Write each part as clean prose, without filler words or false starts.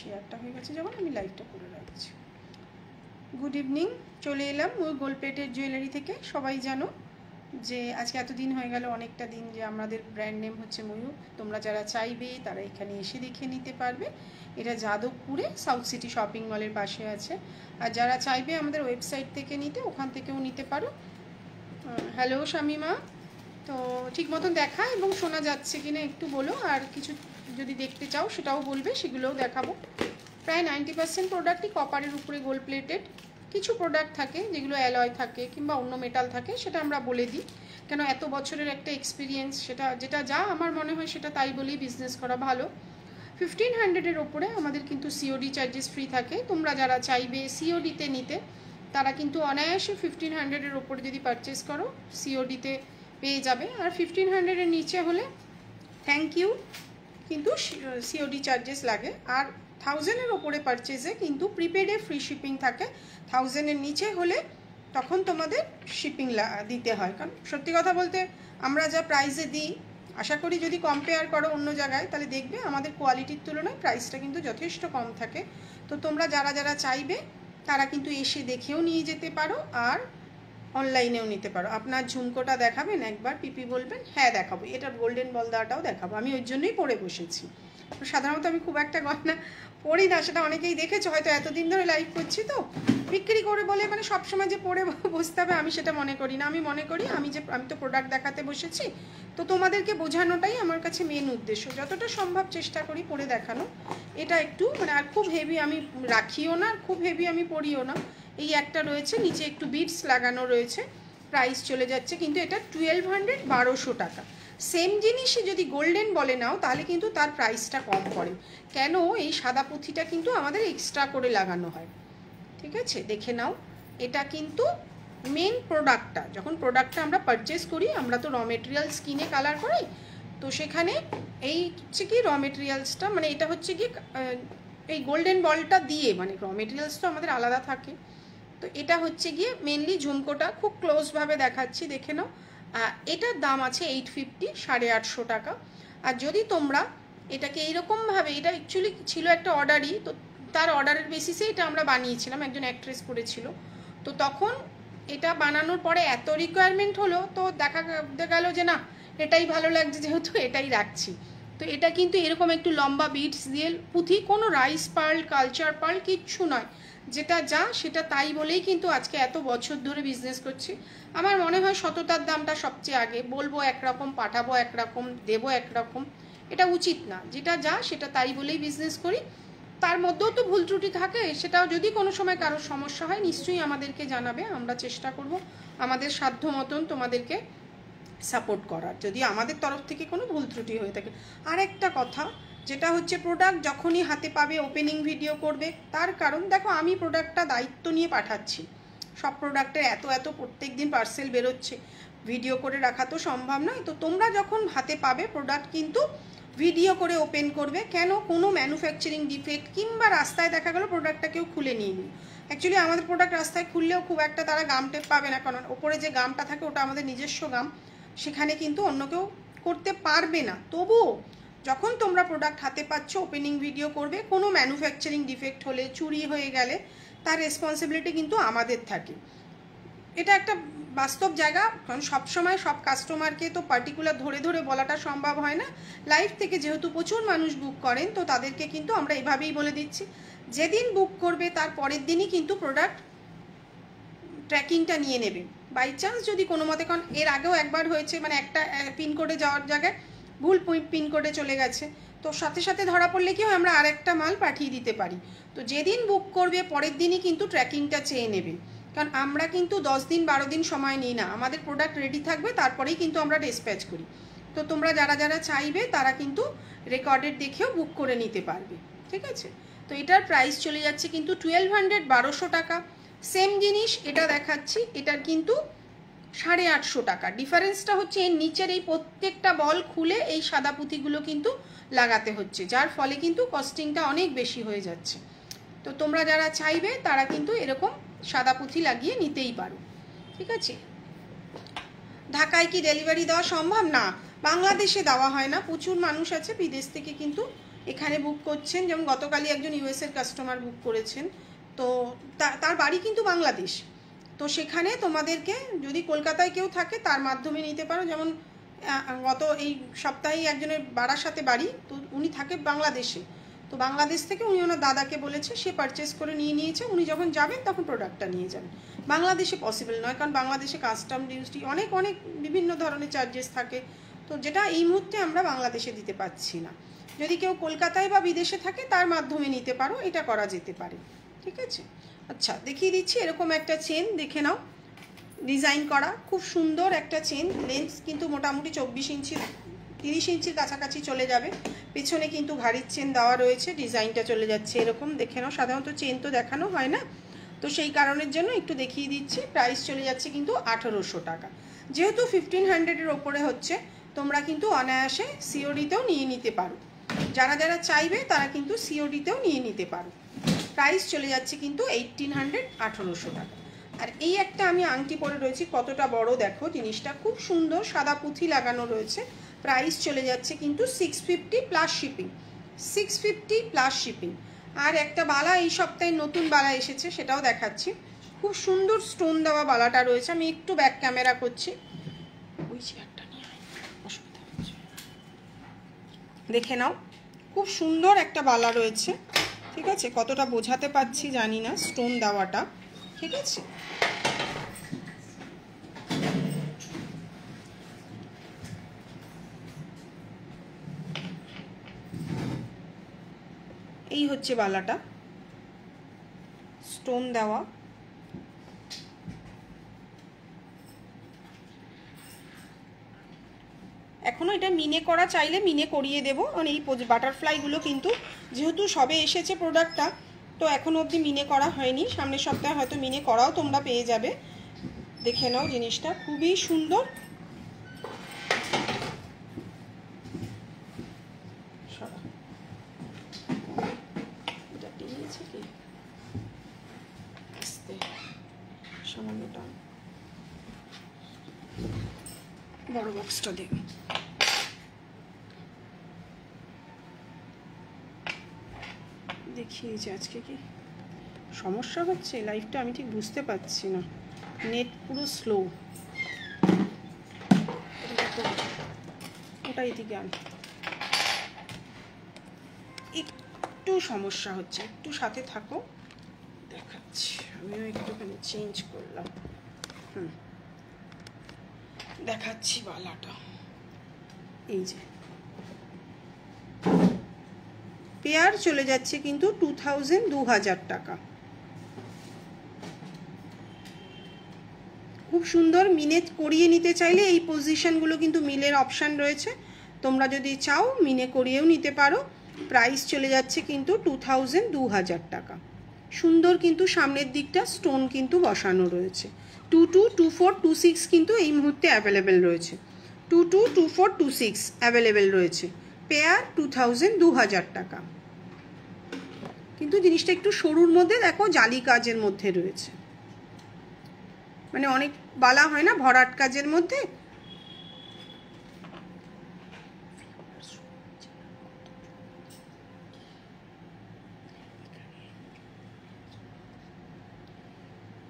শেয়ারটা হয়ে গেছে যখন আমি লাইভটা করে রাখছি। গুড ইভিনিং, চলে এলাম ওই গোল্ড প্লেটের জুয়েলারি থেকে। সবাই জানো যে আজকে এতদিন হয়ে গেল, অনেকটা দিন, যে আমাদের ব্র্যান্ড নেম হচ্ছে ময়ূর। তোমরা যারা চাইবে তারা এখানে এসে দেখে নিতে পারবে। এটা যাদবপুরে সাউথ সিটি শপিং মলের পাশে আছে। আর যারা চাইবে আমাদের ওয়েবসাইট থেকে নিতে, ওখান থেকেও নিতে পারো। হ্যালো শামিমা, তো ঠিক মতন দেখা এবং শোনা যাচ্ছে কিনা একটু বলো, আর কিছু যদি দেখতে চাও সেটাও বলবে, সেগুলোও দেখাবো। প্রায় 90% প্রোডাক্টই কপারের উপরে গোল্ড প্লেটেড। কিছু প্রোডাক্ট থাকে যেগুলো অ্যালয় থাকে কিংবা অন্য মেটাল থাকে, সেটা আমরা বলে দিই, কেন এত বছরের একটা এক্সপিরিয়েন্স, সেটা যেটা যা আমার মনে হয় সেটা তাই বলেই বিজনেস করা ভালো। 1500-এর ওপরে আমাদের কিন্তু সিওডি চার্জেস ফ্রি থাকে। তোমরা যারা চাইবে সিওডিতে নিতে, তারা কিন্তু অনায়াসে 1500-এর ওপরে যদি পারচেস করো সিওডিতে পেয়ে যাবে। আর 1500-এর নিচে হলে থ্যাংক ইউ, কিন্তু সিওডি চার্জেস লাগে। আর 1000-এর ওপরে পারচেজে কিন্তু প্রিপেডে ফ্রি শিপিং থাকে। 1000-এর নিচে হলে তখন তোমাদের শিপিং দিতে হয়। কারণ সত্যি কথা বলতে আমরা যা প্রাইসে দিই, আশা করি যদি কম্পেয়ার করো অন্য জায়গায়, তাহলে দেখবে আমাদের কোয়ালিটির তুলনায় প্রাইসটা কিন্তু যথেষ্ট কম থাকে। তো তোমরা যারা যারা চাইবে তারা কিন্তু এসে দেখেও নিয়ে যেতে পারো, আর অনলাইনেও নিতে পারো। আপনার ঝুমকোটা দেখাবেন একবার, পিপি বলবেন হ্যাঁ দেখাবো, এটা গোল্ডেন বল দেওয়াটাও দেখাবো। আমি ওই জন্যই পরে বসেছি। সাধারণত আমি খুব একটা গয়না পরি না, সেটা অনেকেই দেখেছো, হয়তো এতদিন ধরে লাইভ করছি তো বিক্রি করে বলে মানে সবসময় যে পরে বসতে হবে আমি সেটা মনে করি না। আমি মনে করি আমি তো প্রোডাক্ট দেখাতে বসেছি, তো তোমাদেরকে বোঝানোটাই আমার কাছে মেন উদ্দেশ্য। যতটা সম্ভব চেষ্টা করি পরে দেখানো। এটা একটু মানে আর খুব হেভি আমি রাখিও না, খুব হেভি আমি পরিও না। এই একটা রয়েছে, নিচে একটু বিটস লাগানো রয়েছে, প্রাইস চলে যাচ্ছে কিন্তু এটা 1200, 1200 টাকা। সেম জিনিসই যদি গোল্ডেন বলে নাও তাহলে কিন্তু তার প্রাইসটা কম পড়ে। কেন, এই সাদা পুঁথিটা কিন্তু আমাদের এক্সট্রা করে লাগানো হয়। ঠিক আছে, দেখে নাও। এটা কিন্তু মেন প্রোডাক্টটা, যখন প্রোডাক্টটা আমরা পারচেস করি, আমরা তো র মেটেরিয়ালস কিনে কালার করি, তো সেখানে এই হচ্ছে কি র মেটেরিয়ালসটা, মানে এটা হচ্ছে কি এই গোল্ডেন বলটা দিয়ে, মানে র মেটেরিয়ালস তো আমাদের আলাদা থাকে। তো এটা হচ্ছে গিয়ে মেনলি ঝুমকোটা, খুব ক্লোজভাবে দেখাচ্ছি, দেখে নাও। এটার দাম আছে 850, 850 টাকা। আর যদি তোমরা এটাকে এইরকমভাবে, এটা অ্যাকচুয়ালি ছিল একটা অর্ডারই, তো তার অর্ডারের বেসিসে এটা আমরা বানিয়েছিলাম, একজন অ্যাক্ট্রেস করেছিল। তো তখন এটা বানানোর পরে এত রিকোয়ারমেন্ট হলো, তো দেখা গেল যে না এটাই ভালো লাগছে, যেহেতু এটাই রাখছি। তো এটা কিন্তু এরকম একটু লম্বা বিটস দিয়ে পুঁথি, কোনো রাইস পার্ল, কালচার পার্ল কিচ্ছু নয়, যেটা যা সেটা তাই বলেই কিন্তু আজকে এত বছর ধরে বিজনেস করছি। আমার মনে হয় সততার দামটা সবচেয়ে আগে। বলবো একরকম, পাঠাবো একরকম, দেবো একরকম, এটা উচিত না। যেটা যা সেটা তাই বলেই বিজনেস করি। তার মধ্যেও তো ভুল ত্রুটি থাকে, সেটাও যদি কোনো সময় কারোর সমস্যা হয় নিশ্চয়ই আমাদেরকে জানাবে, আমরা চেষ্টা করব আমাদের সাধ্য মতন তোমাদেরকে সাপোর্ট করার, যদি আমাদের তরফ থেকে কোনো ভুল ত্রুটি হয়ে থাকে। আর একটা কথা, যেটা হচ্ছে প্রোডাক্ট যখনই হাতে পাবে ওপেনিং ভিডিও করবে। তার কারণ দেখো, আমি প্রোডাক্টটা দায়িত্ব নিয়ে পাঠাচ্ছি, সব প্রোডাক্টের এত এত প্রত্যেক দিন পার্সেল বেরোচ্ছে, ভিডিও করে রাখা তো সম্ভব নয়। তো তোমরা যখন হাতে পাবে প্রোডাক্ট কিন্তু ভিডিও করে ওপেন করবে। কেন, কোনো ম্যানুফ্যাকচারিং ডিফেক্ট কিংবা রাস্তায় দেখা গেলো প্রোডাক্টটা কেউ খুলে নিয়ে নিই। অ্যাকচুয়ালি আমাদের প্রোডাক্ট রাস্তায় খুললেও খুব একটা তারা গাম টেপ পাবে না, কারণ ওপরে যে গামটা থাকে ওটা আমাদের নিজস্ব গাম, সেখানে কিন্তু অন্য কেউ করতে পারবে না। তবুও যখন তোমরা প্রোডাক্ট হাতে পাচ্ছ ওপেনিং ভিডিও করবে। কোনো ম্যানুফ্যাকচারিং ডিফেক্ট হলে, চুরি হয়ে গেলে তার রেসপন্সিবিলিটি কিন্তু আমাদের থাকে। এটা একটা বাস্তব জায়গা, কারণ সবসময় সব কাস্টমারকে তো পার্টিকুলার ধরে ধরে বলাটা সম্ভব হয় না। লাইভ থেকে যেহেতু প্রচুর মানুষ বুক করেন, তো তাদেরকে কিন্তু আমরা এভাবেই বলে দিচ্ছি, যেদিন বুক করবে তার পরের দিনই কিন্তু প্রোডাক্ট ট্র্যাকিংটা নিয়ে নেবে। বাই চান্স যদি কোনো মতে, কারণ এর আগেও একবার হয়েছে, মানে একটা পিনকোডে যাওয়ার জায়গায় ভুল পিনকোডে চলে গেছে, তো সাথে সাথে ধরা পড়লে কি হয়, আমরা আরেকটা মাল পাঠিয়ে দিতে পারি। তো যেদিন বুক করবে পরের দিনই কিন্তু ট্র্যাকিংটা চেয়ে নেবে, কারণ আমরা কিন্তু 10 দিন 12 দিন সময় নিই না, আমাদের প্রোডাক্ট রেডি থাকবে তারপরেই কিন্তু আমরা ডিসপ্যাচ করি। তো তোমরা যারা যারা চাইবে তারা কিন্তু রেকর্ডেড দেখেও বুক করে নিতে পারবে। ঠিক আছে, তো এটার প্রাইস চলে যাচ্ছে কিন্তু 1200, 1200 টাকা। সেম জিনিস এটা দেখাচ্ছি, এটার কিন্তু 850 টাকা। ডিফারেন্সটা হচ্ছে এর নিচের এই প্রত্যেকটা বল খুলে এই সাদা পুঁথিগুলো কিন্তু লাগাতে হচ্ছে, যার ফলে কিন্তু কস্টিংটা অনেক বেশি হয়ে যাচ্ছে। তো তোমরা যারা চাইবে তারা কিন্তু এরকম সাদা পুঁথি লাগিয়ে নিতেই পারো। ঠিক আছে, ঢাকায় কি ডেলিভারি দেওয়া সম্ভব? না, বাংলাদেশে দেওয়া হয় না, প্রচুর মানুষ আছে বিদেশ থেকে কিন্তু এখানে বুক করছেন। যেমন গতকালই একজন ইউএসের কাস্টমার বুক করেছেন, তো তার বাড়ি কিন্তু বাংলাদেশ। তো সেখানে তোমাদেরকে যদি কলকাতায় কেউ থাকে তার মাধ্যমে নিতে পারো। যেমন গত এই সপ্তাহেই একজনের বারাসাতে বাড়ি, তো উনি থাকে বাংলাদেশে, তো বাংলাদেশ থেকে উনি ওনার দাদাকে বলেছে, সে পারচেস করে নিয়েছে। উনি যখন যাবেন তখন প্রোডাক্টটা নিয়ে যাবেন। বাংলাদেশে পসিবল নয়, কারণ বাংলাদেশে কাস্টম ডিউটি অনেক বিভিন্ন ধরনের চার্জেস থাকে, তো যেটা এই মুহূর্তে আমরা বাংলাদেশে দিতে পারছি না। যদি কেউ কলকাতায় বা বিদেশে থাকে তার মাধ্যমে নিতে পারো, এটা করা যেতে পারে। ঠিক আছে, আচ্ছা দেখিয়ে দিচ্ছি। এরকম একটা চেন দেখে নাও, ডিজাইন করা, খুব সুন্দর একটা চেন। লেন্থ কিন্তু মোটামুটি 24 ইঞ্চি 30 ইঞ্চির কাছাকাছি চলে যাবে। পেছনে কিন্তু ঘাড়ির চেন দেওয়া রয়েছে, ডিজাইনটা চলে যাচ্ছে এরকম, দেখে নাও। সাধারণত চেন তো দেখানো হয় না, তো সেই কারণের জন্য একটু দেখিয়ে দিচ্ছি। প্রাইস চলে যাচ্ছে কিন্তু 1800 টাকা। যেহেতু 1500-এর ওপরে হচ্ছে, তোমরা কিন্তু অনায়াসে সিওডিতেও নিয়ে নিতে পারো। যারা যারা চাইবে তারা কিন্তু সিওডিতেও নিয়ে নিতে পারো। প্রাইস চলে যাচ্ছে কিন্তু 1800, 1800 টাকা। আর এই একটা আমি আংটি পরে রয়েছি, কতটা বড় দেখো, জিনিসটা খুব সুন্দর, সাদা পুঁথি লাগানো রয়েছে। প্রাইস চলে যাচ্ছে কিন্তু 650 প্লাস শিপিং, 650 প্লাস শিপিং। আর একটা বালা এই সপ্তাহে নতুন বালা এসেছে, সেটাও দেখাচ্ছি। খুব সুন্দর স্টোন দেওয়া বালাটা রয়েছে। আমি একটু ব্যাক ক্যামেরা করছি, ওই চেয়ারটা নিয়ে অসুবিধা হচ্ছে, দেখে নাও। খুব সুন্দর একটা বালা রয়েছে, ঠিক আছে। কতটা বোঝাতে পারছি জানি না স্টোন দেওয়াটা, ঠিক আছে। এই হচ্ছে বালাটা, স্টোন দেওয়া। এখনও এটা মিনে করা চাইলে মিনে করিয়ে দেবো, মানে এই বাটারফ্লাইগুলো কিন্তু যেহেতু সবে এসেছে প্রোডাক্টটা, তো এখনও অবধি মিনে করা হয়নি। সামনের সপ্তাহে হয়তো মিনে করাও তোমরা পেয়ে যাবে। দেখে নাও, জিনিসটা খুবই সুন্দর। সামান্যটা বড় বক্সটা দেবে। দেখিয়েছি আজকে কি সমস্যা হচ্ছে লাইভটা, আমি ঠিক বুঝতে পারছি না, নেট পুরো স্লো। ওটা এদিকে আন, একটু সমস্যা হচ্ছে, একটু সাথে থাকো, দেখাচ্ছি। আমিও একটুখানি চেঞ্জ করলাম, দেখাচ্ছি বালাটা। এই যে পেয়ার চলে যাচ্ছে কিন্তু 2000 টাকা। খুব সুন্দর। মিনে করিয়ে নিতে চাইলে এই পজিশনগুলো কিন্তু মিলের অপশান রয়েছে, তোমরা যদি চাও মিনে করিয়েও নিতে পারো। প্রাইস চলে যাচ্ছে কিন্তু 2000 টাকা। সুন্দর কিন্তু সামনের দিকটা স্টোন কিন্তু বসানো রয়েছে। 22, 24, 26 কিন্তু এই মুহূর্তে অ্যাভেলেবেল রয়েছে। 22, 24, 26 অ্যাভেলেবেল রয়েছে। পেয়ার 2000 টাকা। কিন্তু জিনিসটা একটু সরুর মধ্যে দেখো, জালি কাজের মধ্যে রয়েছে, মানে অনেক বালা হয় না ভরাট কাজের মধ্যে।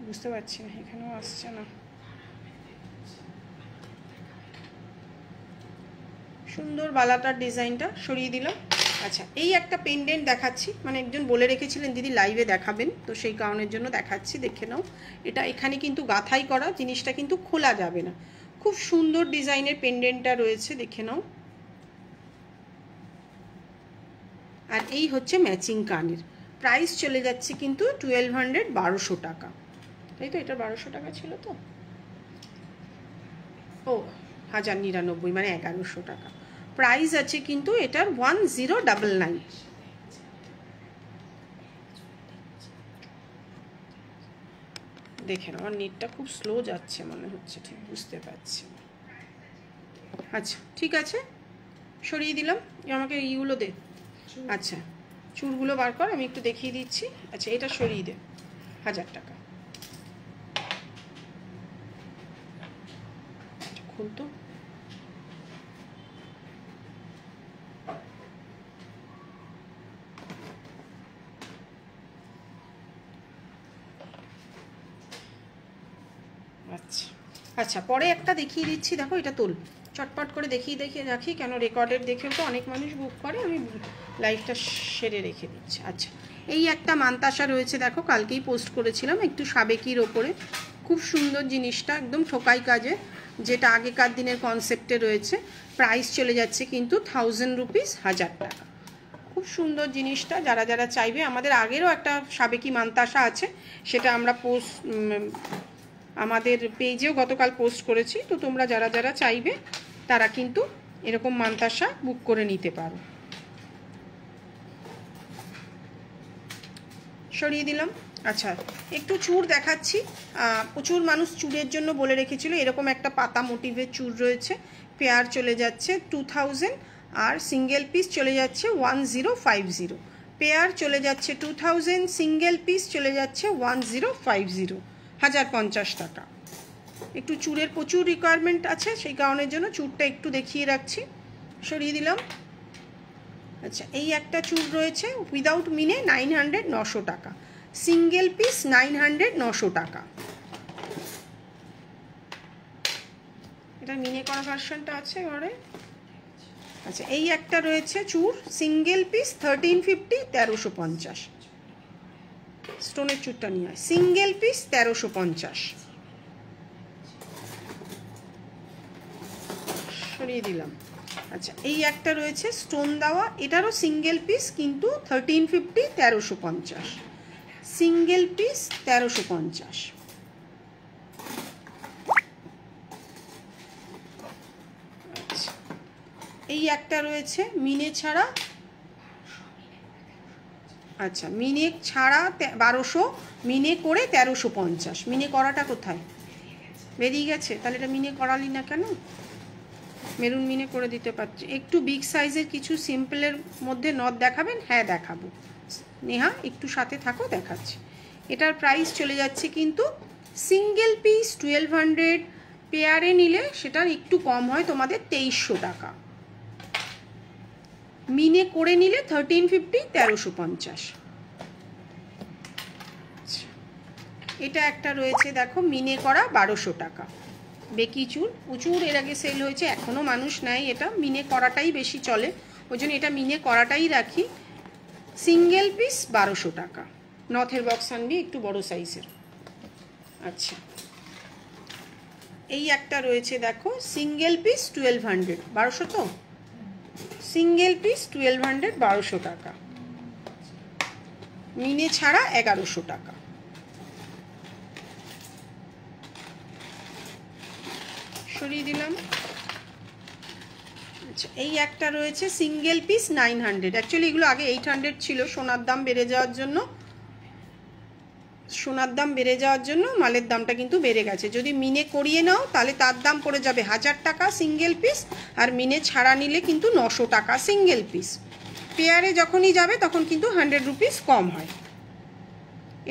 বুঝতে পারছি না, এখানেও আসছে না। সুন্দর বালাটার ডিজাইনটা সরিয়ে দিলাম। আচ্ছা, এই একটা পেন্ডেন্ট দেখাচ্ছি, মানে একজন বলে রেখেছিলেন দিদি লাইভে দেখাবেন, তো সেই কারণের জন্য দেখাচ্ছি, দেখে নাও। এটা এখানে কিন্তু গাঁথাই করা, জিনিসটা কিন্তু খোলা যাবে না। খুব সুন্দর ডিজাইনের পেন্ডেন্টটা রয়েছে, দেখে নাও। আর এই হচ্ছে ম্যাচিং কানের। প্রাইস চলে যাচ্ছে কিন্তু 1200, 1200 টাকা। তাই তো, এটা 1200 টাকা ছিল তো, ও 1099 মানে 1100 টাকা। প্রাইস আছে কিন্তু এটার 1099। দেখেন আমার নেটটা খুব স্লো যাচ্ছে মনে হচ্ছে, ঠিক বুঝতে পারছি। আচ্ছা ঠিক আছে, সরিয়ে দিলাম। আমাকে এইগুলো দে, আচ্ছা চুলগুলো বার কর, আমি একটু দেখিয়ে দিচ্ছি। আচ্ছা এটা সরিয়ে দে, 1000 টাকা। খুলতো আচ্ছা, পরে একটা দেখিয়ে দিচ্ছি, দেখো এটা তোল, চটপট করে দেখিয়ে রাখি, কেন রেকর্ডের দেখেও তো অনেক মানুষ বুক করে, আমি লাইভটা সেরে রেখে দিচ্ছি। আচ্ছা, এই একটা মান্তাসা রয়েছে, দেখো কালকেই পোস্ট করেছিলাম, একটু সাবেকির ওপরে, খুব সুন্দর জিনিসটা, একদম ঠোকাই কাজে, যেটা আগেকার দিনের কনসেপ্টে রয়েছে। প্রাইস চলে যাচ্ছে কিন্তু 1000 রুপিস, 1000 টাকা। খুব সুন্দর জিনিসটা, যারা যারা চাইবে, আমাদের আগেরও একটা সাবেকি মান্তাসা আছে, সেটা আমরা আমাদের পেজেও গতকাল পোস্ট করেছি, তো তোমরা যারা যারা চাইবে তারা কিন্তু এরকম মান্তাসা বুক করে নিতে পারো। সরিয়ে দিলাম। আচ্ছা, একটু চূড় দেখাচ্ছি, প্রচুর মানুষ চূড়ের জন্য বলে রেখেছিল, এরকম একটা পাতা মোটিভের চূড় রয়েছে, পেয়ার চলে যাচ্ছে 2000, আর সিঙ্গেল পিস চলে যাচ্ছে 1050, পেয়ার চলে যাচ্ছে 2000, সিঙ্গেল পিস চলে যাচ্ছে 1050, 1050 টাকা। একটু চূড়ের প্রচুর রিকোয়ারমেন্ট আছে, সেই কারণের জন্য চূড়টা একটু দেখিয়ে রাখছি। সরিয়ে দিলাম। আচ্ছা, এই একটা চূড় রয়েছে উইদাউট মিনে 900, 900 টাকা, সিঙ্গেল পিস 900, 900 টাকা। এটা মিনে করা ভার্সনটা আছে ঘরে। আচ্ছা, এই একটা রয়েছে চূড়, সিঙ্গেল পিস 1350, 1350, স্টোনের চূড়টা নিয়ে হয়, সিঙ্গেল পিস 1350। সরিয়ে দিলাম। আচ্ছা, এই একটা রয়েছে স্টোন দেওয়া, এটারও সিঙ্গেল পিস কিন্তু 1350, 1350, সিঙ্গেল পিস 1350। আচ্ছা, এই একটা রয়েছে মিনে ছাড়া, আচ্ছা মিনে ছাড়া 1200, মিনে করে 1350। মিনে করাটা কোথায় বেরিয়ে গেছে, তাহলে এটা মিনে করালি না কেন? মেরুন মিনে করে দিতে পারছি। একটু বিগ সাইজের কিছু সিম্পলের মধ্যে নথ দেখাবেন? হ্যাঁ দেখাবো, নেহা একটু সাথে থাকো, দেখাচ্ছি। এটার প্রাইস চলে যাচ্ছে কিন্তু সিঙ্গেল পিস 1200, পেয়ারে নিলে সেটার একটু কম হয় তোমাদের 2300 টাকা, মিনে করে নিলে 1350, 1350। এটা একটা রয়েছে দেখো মিনে করা 1200 টাকা, বেকি চুল, প্রচুর এর আগে সেল হয়েছে, এখনও মানুষ নেয়, এটা মিনে করাটাই বেশি চলে, ওই জন্য এটা মিনে করাটাই রাখি। সিঙ্গেল পিস 1200 টাকা, নথের বক্স আনবি একটু বড় সাইজের। আচ্ছা, এই একটা রয়েছে দেখো সিঙ্গেল পিস 1200, 1200 তো, সিঙ্গেল পিস 1200, 1200 টাকা, মিনে ছাড়া 1100 টাকা। সরিয়ে দিলাম। আচ্ছা, এই একটা রয়েছে সিঙ্গেল পিস 900, অ্যাকচুয়ালি এগুলো আগে 800 ছিল, সোনার দাম বেড়ে যাওয়ার জন্য মালের দামটা কিন্তু বেড়ে গেছে। যদি মিনে করিয়ে নাও তাহলে তার দাম পড়ে যাবে 1000 টাকা সিঙ্গেল পিস, আর মিনে ছাড়া নিলে কিন্তু 900 টাকা সিঙ্গেল পিস। পেয়ারে যখনই যাবে তখন কিন্তু 100 রুপিস কম হয়।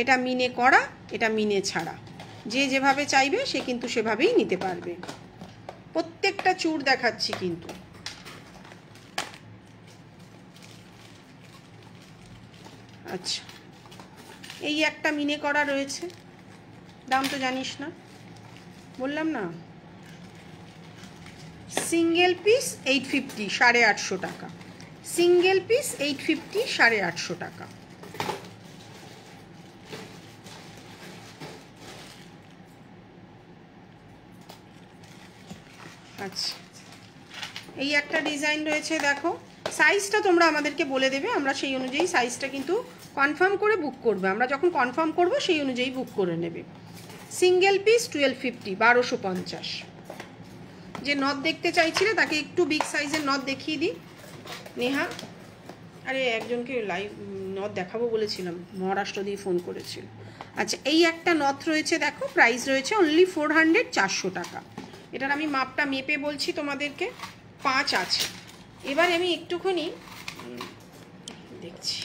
এটা মিনে করা, এটা মিনে ছাড়া, যে যেভাবে চাইবে সে কিন্তু সেভাবেই নিতে পারবে। প্রত্যেকটা চূড় দেখাচ্ছি কিন্তু। আচ্ছা, এই একটা মিনে করা রয়েছে, দাম তো জানিস না, বললাম না, সিঙ্গেল পিস 850, 850 টাকা, সিঙ্গেল পিস 850, 850 টাকা। আচ্ছা, এই একটা ডিজাইন রয়েছে দেখো, সাইজটা তোমরা আমাদেরকে বলে দেবে, আমরা সেই অনুযায়ী সাইজটা কিন্তু কনফার্ম করে বুক করবে, আমরা যখন কনফার্ম করব সেই অনুযায়ী বুক করে নেবে। Single piece 1250, 1250। যে নথ দেখতে চাইছিলে তাকে একটু বিগ সাইজের নথ দেখিয়ে দিই নেহা। আরে একজনকে লাইভ নথ দেখাবো বলেছিলাম, মহারাষ্ট্র দিয়ে ফোন করেছিল। আচ্ছা, এই একটা নথ রয়েছে দেখো, প্রাইস রয়েছে অনলি 400, 400 টাকা। এটার আমি মাপটা মেপে বলছি তোমাদেরকে, 5 আছে। এবার আমি একটুখানি দেখছি,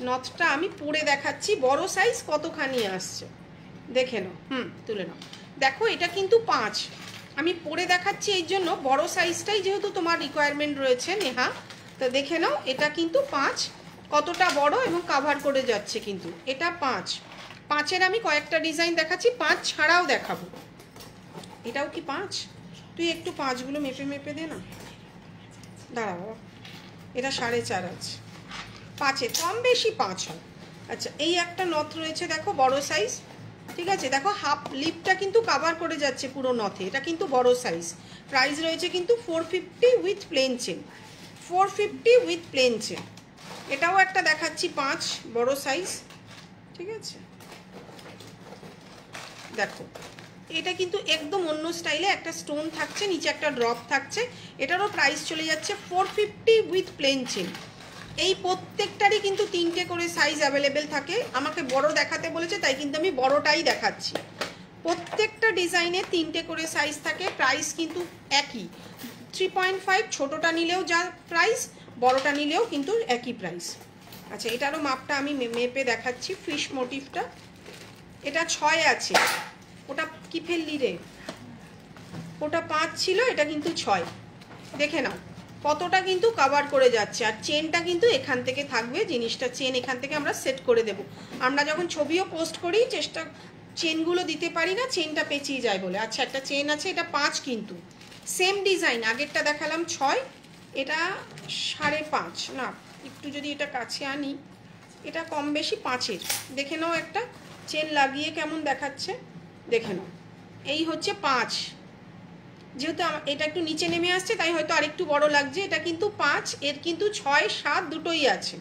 নথটা আমি পরে দেখাচ্ছি, বড় সাইজ কতখানি আসছে দেখে নাও। তুলে নাও, দেখো এটা কিন্তু 5, আমি পরে দেখাচ্ছি এই জন্য, বড় সাইজটাই যেহেতু তোমার রিকোয়ারমেন্ট রয়েছে নেহা, তো দেখে নাও এটা কিন্তু 5, কতটা বড় এবং কাভার করে যাচ্ছে কিন্তু। এটা 5, 5-এর আমি কয়েকটা ডিজাইন দেখাচ্ছি, 5 ছাড়াও দেখাবো। এটাও কি 5? তুই একটু 5গুলো মেপে মেপে দে না, দাঁড়া বাবা। এটা 4.5 আছে, 5-এ কম বেশি 5 হয়। আচ্ছা, এই একটা নথ রয়েছে দেখো, বড় সাইজ, ঠিক আছে। দেখো হাফ লিপটা কিন্তু কাভার করে যাচ্ছে পুরো নথে, এটা কিন্তু বড় সাইজ। প্রাইস রয়েছে কিন্তু 450 with plain chain, 450 with plain chain. এটাও একটা দেখাচ্ছি 5, বড় সাইজ, ঠিক আছে। দেখো এটা কিন্তু একদম অন্য স্টাইলে, একটা স্টোন থাকছে, নিচে একটা ড্রপ থাকছে। এটারও প্রাইস চলে যাচ্ছে 450 উইথ প্লেন চেন। এই প্রত্যেকটারই কিন্তু 3টে করে সাইজ অ্যাভেলেবেল থাকে। আমাকে বড় দেখাতে বলেছে, তাই কিন্তু আমি বড়টাই দেখাচ্ছি। প্রত্যেকটা ডিজাইনে 3টে করে সাইজ থাকে। প্রাইস কিন্তু একই, 3.5। ছোটোটা নিলেও যা প্রাইস, বড়টা নিলেও কিন্তু একই প্রাইস। আচ্ছা, এটারও মাপটা আমি মেপে দেখাচ্ছি। ফিশ মোটিভটা এটা 6 আছে, ওটা কি ফেললি রে, ওটা 5 ছিল, এটা কিন্তু 6। দেখে নাও কতটা কিন্তু কভার করে যাচ্ছে। আর চেনটা কিন্তু এখান থেকে থাকবে, জিনিসটা চেন এখান থেকে আমরা সেট করে দেব। আমরা যখন ছবিও পোস্ট করি চেষ্টা চেনগুলো দিতে পারি না, চেনটা পেঁচিয়ে যায় বলে। আচ্ছা, একটা চেন আছে, এটা 5 কিন্তু সেম ডিজাইন। আগেরটা দেখালাম 6, এটা 5.5 না, একটু যদি এটা কাছে আনি, এটা কম বেশি 5-এর। দেখে নাও একটা চেন লাগিয়ে কেমন দেখাচ্ছে, দেখে নাও। এই হচ্ছে 5, যেহেতু এটা একটু নিচে নেমে আসছে তাই হয়তো আরেকটু বড় লাগছে। এটা কিন্তু 5, এর কিন্তু 6, 7 দুটোই আছে।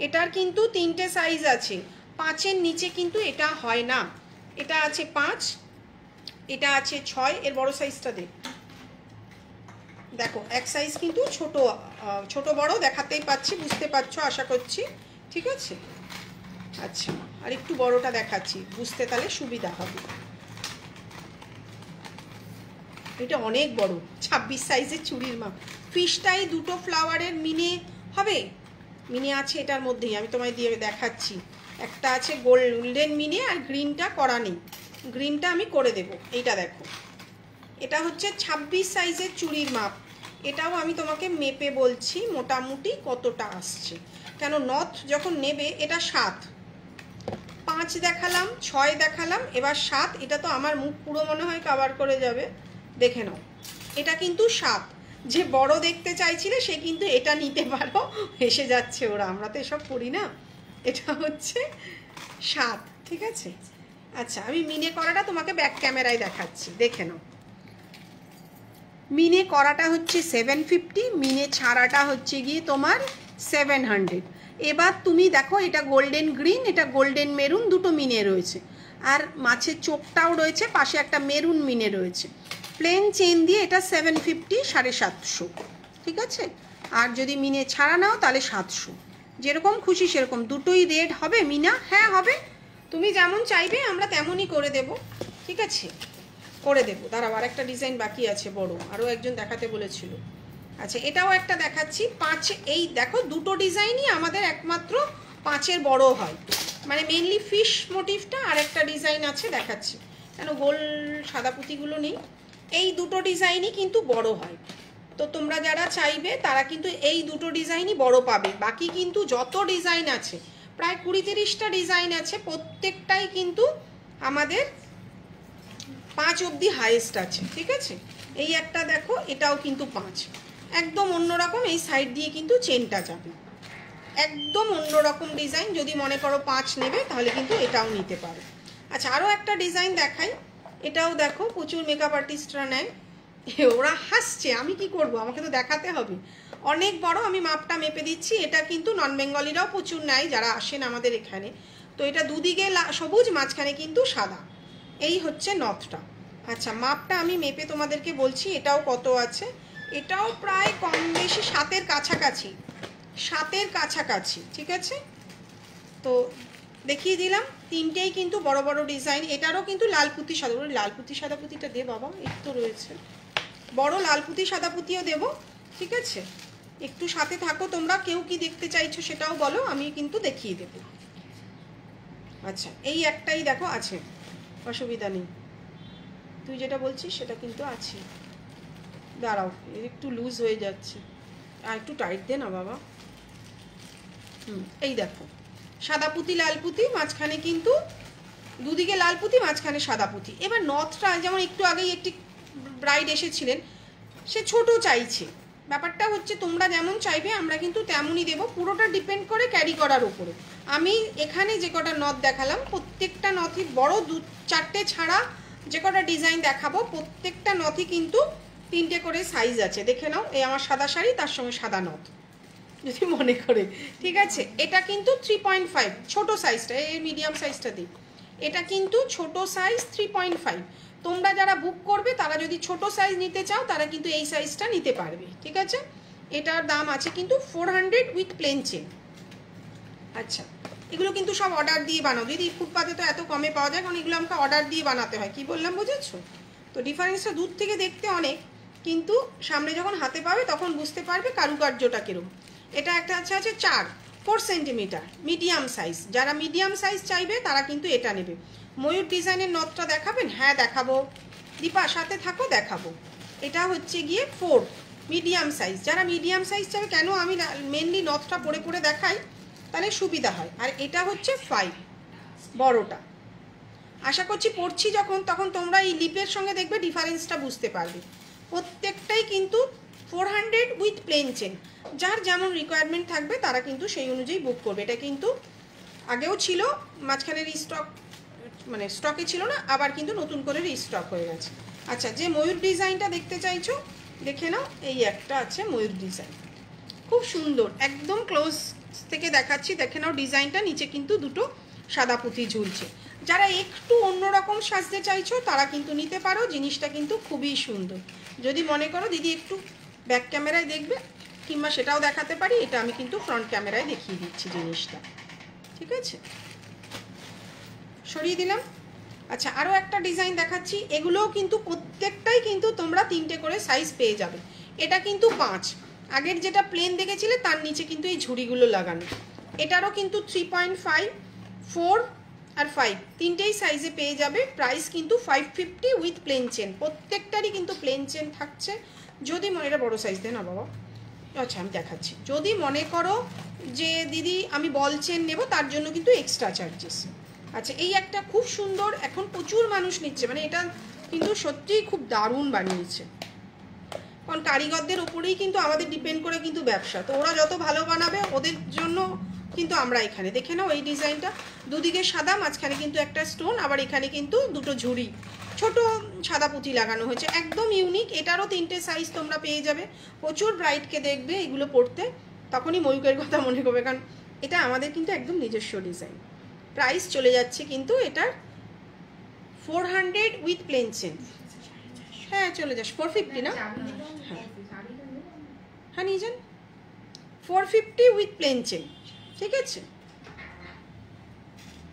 এটার কিন্তু 3টে সাইজ আছে, 5-এর নিচে কিন্তু এটা হয় না। এটা আছে 5, এটা আছে 6, এর বড় সাইজটা দেখো। এক সাইজ কিন্তু ছোট বড় দেখাতেই পাচ্ছি, বুঝতে পারছো আশা করছি, ঠিক আছে। আচ্ছা, আর একটু বড়টা দেখাচ্ছি, বুঝতে তাহলে সুবিধা হবে। এটা অনেক বড়, 26 সাইজের চুড়ির মাপ। ফিশটাই দুটো ফ্লাওয়ারের মিনে হবে, মিনে আছে এটার মধ্যেই, আমি তোমায় দিয়ে দেখাচ্ছি। একটা আছে গোল্ডেন মিনে, আর গ্রিনটা করা নেই, গ্রিনটা আমি করে দেব। এইটা দেখো, এটা হচ্ছে 26 সাইজের চুড়ির মাপ। এটাও আমি তোমাকে মেপে বলছি মোটামুটি কতটা আসছে, কেন নথ যখন নেবে। এটা 7, 5 দেখালাম, 6 দেখালাম, এবার 7। এটা তো আমার মুখ পুরো মনে হয় কভার করে যাবে, দেখে নাও। এটা কিন্তু 7, যে বড় দেখতে চাইছিলে সে কিন্তু এটা নিতে পারো। এসে যাচ্ছে ওরা, আমরা তো এসব করি না। এটা হচ্ছে 7, ঠিক আছে। আচ্ছা, আমি মিনে করাটা তোমাকে ব্যাক ক্যামেরায় দেখাচ্ছি, দেখে নাও। মিনে করাটা হচ্ছে 750, মিনে ছাড়াটা হচ্ছে গিয়ে তোমার 700। এবার তুমি দেখো, এটা গোল্ডেন গ্রিন, এটা গোল্ডেন মেরুন, দুটো মিনে রয়েছে। আর মাছের চোখটাও রয়েছে, পাশে একটা মেরুন মিনে রয়েছে। প্লেন চেন দিয়ে এটা 750, 750, ঠিক আছে। আর যদি মিনে ছাড়া নাও তাহলে 700। যেরকম খুশি সেরকম। দুটোই রেড হবে মিনা, হ্যাঁ হবে, তুমি যেমন চাইবে আমরা তেমনই করে দেব, ঠিক আছে, করে দেবো। দাঁড়াও, আর একটা ডিজাইন বাকি আছে বড়, আরও একজন দেখাতে বলেছিল। আচ্ছা, এটাও একটা দেখাচ্ছি 5। এই দেখো, দুটো ডিজাইনই আমাদের একমাত্র 5-এর বড় হয়, মানে মেনলি ফিশ মোটিভটা। আর একটা ডিজাইন আছে দেখাচ্ছি, কেন গোল সাদা পুঁতিগুলো নেই। এই দুটো ডিজাইনই কিন্তু বড় হয়। তো তোমরা যারা চাইবে তারা কিন্তু এই দুটো ডিজাইনই বড় পাবে। বাকি কিন্তু যত ডিজাইন আছে, প্রায় 20-30টা ডিজাইন আছে, প্রত্যেকটাই কিন্তু আমাদের 5 অবধি হাইয়েস্ট আছে, ঠিক আছে। এই একটা দেখো, এটাও কিন্তু 5, একদম অন্যরকম। এই সাইড দিয়ে কিন্তু চেনটা যাবে, একদম অন্যরকম ডিজাইন। যদি মনে করো 5 নেবে তাহলে কিন্তু এটাও নিতে পারো। আচ্ছা, আরও একটা ডিজাইন দেখাই। এটাও দেখো, প্রচুর মেকআপ আর্টিস্টরা নেয়। ওরা হাসছে, আমি কি করব, আমাকে তো দেখাতে হবে। অনেক বড়, আমি মাপটা মেপে দিচ্ছি। এটা কিন্তু নন বেঙ্গলিরাও প্রচুর নেয় যারা আসেন আমাদের এখানে। তো এটা দুদিকে সবুজ, মাঝখানে কিন্তু সাদা। এই হচ্ছে নথটা। আচ্ছা, মাপটা আমি মেপে তোমাদেরকে বলছি এটাও কত আছে। এটাও প্রায় কম বেশি 7-এর কাছাকাছি, 7-এর কাছাকাছি, ঠিক আছে। তো দেখিয়ে দিলাম, 3টেই কিন্তু বড় বড় ডিজাইন। এটারও কিন্তু লাল পুঁতি সাদা, লাল পুঁতি সাদা পুঁতিটা দে বাবা, একটু তো রয়েছে, বড় লাল পুঁতি সাদা পুঁতিও দেবো, ঠিক আছে। একটু সাথে থাকো তোমরা, কেউ কি দেখতে চাইছো সেটাও বলো, আমি কিন্তু দেখিয়ে দেবো। আচ্ছা, এই একটাই দেখো আছে, অসুবিধা নেই, তুই যেটা বলছিস সেটা কিন্তু আছে। দাঁড়াও, একটু লুজ হয়ে যাচ্ছে, আর একটু টাইট দে না বাবা। এই দেখো, সাদা পুঁতি লাল পুঁতি, মাঝখানে কিন্তু দুদিকে লাল পুঁতি, মাঝখানে সাদা পুঁতি। এবার নথটা যেমন একটু আগেই একটি ব্রাইড এসেছিলেন, সে ছোট চাইছে। ব্যাপারটা হচ্ছে তোমরা যেমন চাইবে আমরা কিন্তু তেমনই দেবো, পুরোটা ডিপেন্ড করে ক্যারি করার উপরে। আমি এখানে যে কটা নথ দেখালাম প্রত্যেকটা নথই বড় 2-4টে ছাড়া যে কটা ডিজাইন দেখাবো প্রত্যেকটা নথই কিন্তু 3টে করে সাইজ আছে। দেখে নাও, এই আমার সাদা শাড়ি, তার সঙ্গে সাদা নথ যদি মনে করে, ঠিক আছে। এটা কিন্তু 3.5 ছোট সাইজটা, এই মিডিয়াম সাইজটা দিই, এটা কিন্তু ছোট সাইজ 3.5। তোমরা যারা বুক করবে তারা যদি ছোট সাইজ নিতে চাও তারা কিন্তু এই সাইজটা নিতে পারবে, ঠিক আছে। এটার দাম আছে কিন্তু 400 উইথ প্লেন চেন। আচ্ছা, এগুলো কিন্তু সব অর্ডার দিয়ে বানাও দিদি, ফুটপাতে তো এত কমে পাওয়া যায়, কারণ এগুলো আমাকে অর্ডার দিয়ে বানাতে হয়। কি বললাম বুঝেছো তো? ডিফারেন্সটা দূর থেকে দেখতে অনেক, কিন্তু সামনে যখন হাতে পাবে তখন বুঝতে পারবে কারুকার্যটা কিরকম। এটা একটা আছে 4 সেন্টিমিটার মিডিয়াম সাইজ। যারা মিডিয়াম সাইজ চাইবে তারা কিন্তু এটা নেবে। ময়ূর ডিজাইনের নথটা দেখাবেন? হ্যাঁ দেখাবো দীপা, সাথে থাকো, দেখাবো। এটা হচ্ছে গিয়ে 4 মিডিয়াম সাইজ। যারা মিডিয়াম সাইজ চাইবে, কেন আমি মেনলি নথটা পরে পরে দেখাই, তাহলে সুবিধা হয়। আর এটা হচ্ছে 5 বড়টা। আশা করছি পড়ছি যখন তখন তোমরা এই লিপের সঙ্গে দেখবে ডিফারেন্সটা বুঝতে পারবে। প্রত্যেকটাই কিন্তু 400 উইথ প্লেন চেন। যার যেমন রিকোয়ারমেন্ট থাকবে তারা কিন্তু সেই অনুযায়ী বুক করবে। এটা কিন্তু আগেও ছিল, মাঝখানে রিস্টক, মানে স্টকে ছিল না, আবার কিন্তু নতুন করে রিস্টক হয়ে গেছে। আচ্ছা, যে ময়ূর ডিজাইনটা দেখতে চাইছো দেখে নাও, এই একটা আছে ময়ূর ডিজাইন, খুব সুন্দর, একদম ক্লোজ থেকে দেখাচ্ছি, দেখে নাও ডিজাইনটা। নিচে কিন্তু দুটো সাদা পুঁতি ঝুলছে। যারা একটু অন্যরকম সাজতে চাইছো তারা কিন্তু নিতে পারো, জিনিসটা কিন্তু খুবই সুন্দর। যদি মনে করো দিদি একটু ব্যাক ক্যামেরায় দেখবে, কিংবা সেটাও দেখাতে পারি, এটা আমি কিন্তু ফ্রন্ট ক্যামেরায় দেখিয়ে দিচ্ছি জিনিসটা, ঠিক আছে। সরিয়ে দিলাম। আচ্ছা, আরও একটা ডিজাইন দেখাচ্ছি। এগুলোও কিন্তু প্রত্যেকটাই কিন্তু তোমরা 3টে করে সাইজ পেয়ে যাবে। এটা কিন্তু 5, আগের যেটা প্লেন দেখেছিলে তার নিচে কিন্তু এই ঝুড়িগুলো লাগানো। এটারও কিন্তু 3.5, 4 আর 5 তিনটেই সাইজে পেয়ে যাবে। প্রাইস কিন্তু 550 উইথ প্লেন চেন। প্রত্যেকটারই কিন্তু প্লেন চেন থাকছে। যদি মনে, এটা বড়ো সাইজ দেয় না বাবা, আচ্ছা আমি দেখাচ্ছি। যদি মনে করো যে দিদি আমি বল চেন নেব, তার জন্য কিন্তু এক্সট্রা চার্জেস। আচ্ছা, এই একটা খুব সুন্দর, এখন প্রচুর মানুষ নিচ্ছে, মানে এটা কিন্তু সত্যিই খুব দারুণ বানিয়েছে। কারণ কারিগরদের ওপরেই কিন্তু আমাদের ডিপেন্ড করে কিন্তু ব্যবসা, তো ওরা যত ভালো বানাবে ওদের জন্য কিন্তু আমরা এখানে দেখে নাও এই ডিজাইনটা, দুদিকে সাদা, মাঝখানে কিন্তু একটা স্টোন, আবার এখানে কিন্তু দুটো ঝুড়ি ছোট সাদা পুঁতি লাগানো হয়েছে, একদম ইউনিক। এটারও 3টে সাইজ তোমরা পেয়ে যাবে। প্রচুর ব্রাইডকে দেখবে এগুলো পড়তে, তখনই ময়ূকের কথা মনে করবে, কারণ এটা আমাদের কিন্তু একদম নিজস্ব ডিজাইন। প্রাইস চলে যাচ্ছে কিন্তু এটার 400 উইথ প্লেন চেন। হ্যাঁ চলে যাস, 450 না? হ্যাঁ নিয়ে যান, 450 উইথ প্লেন চেন, ঠিক আছে।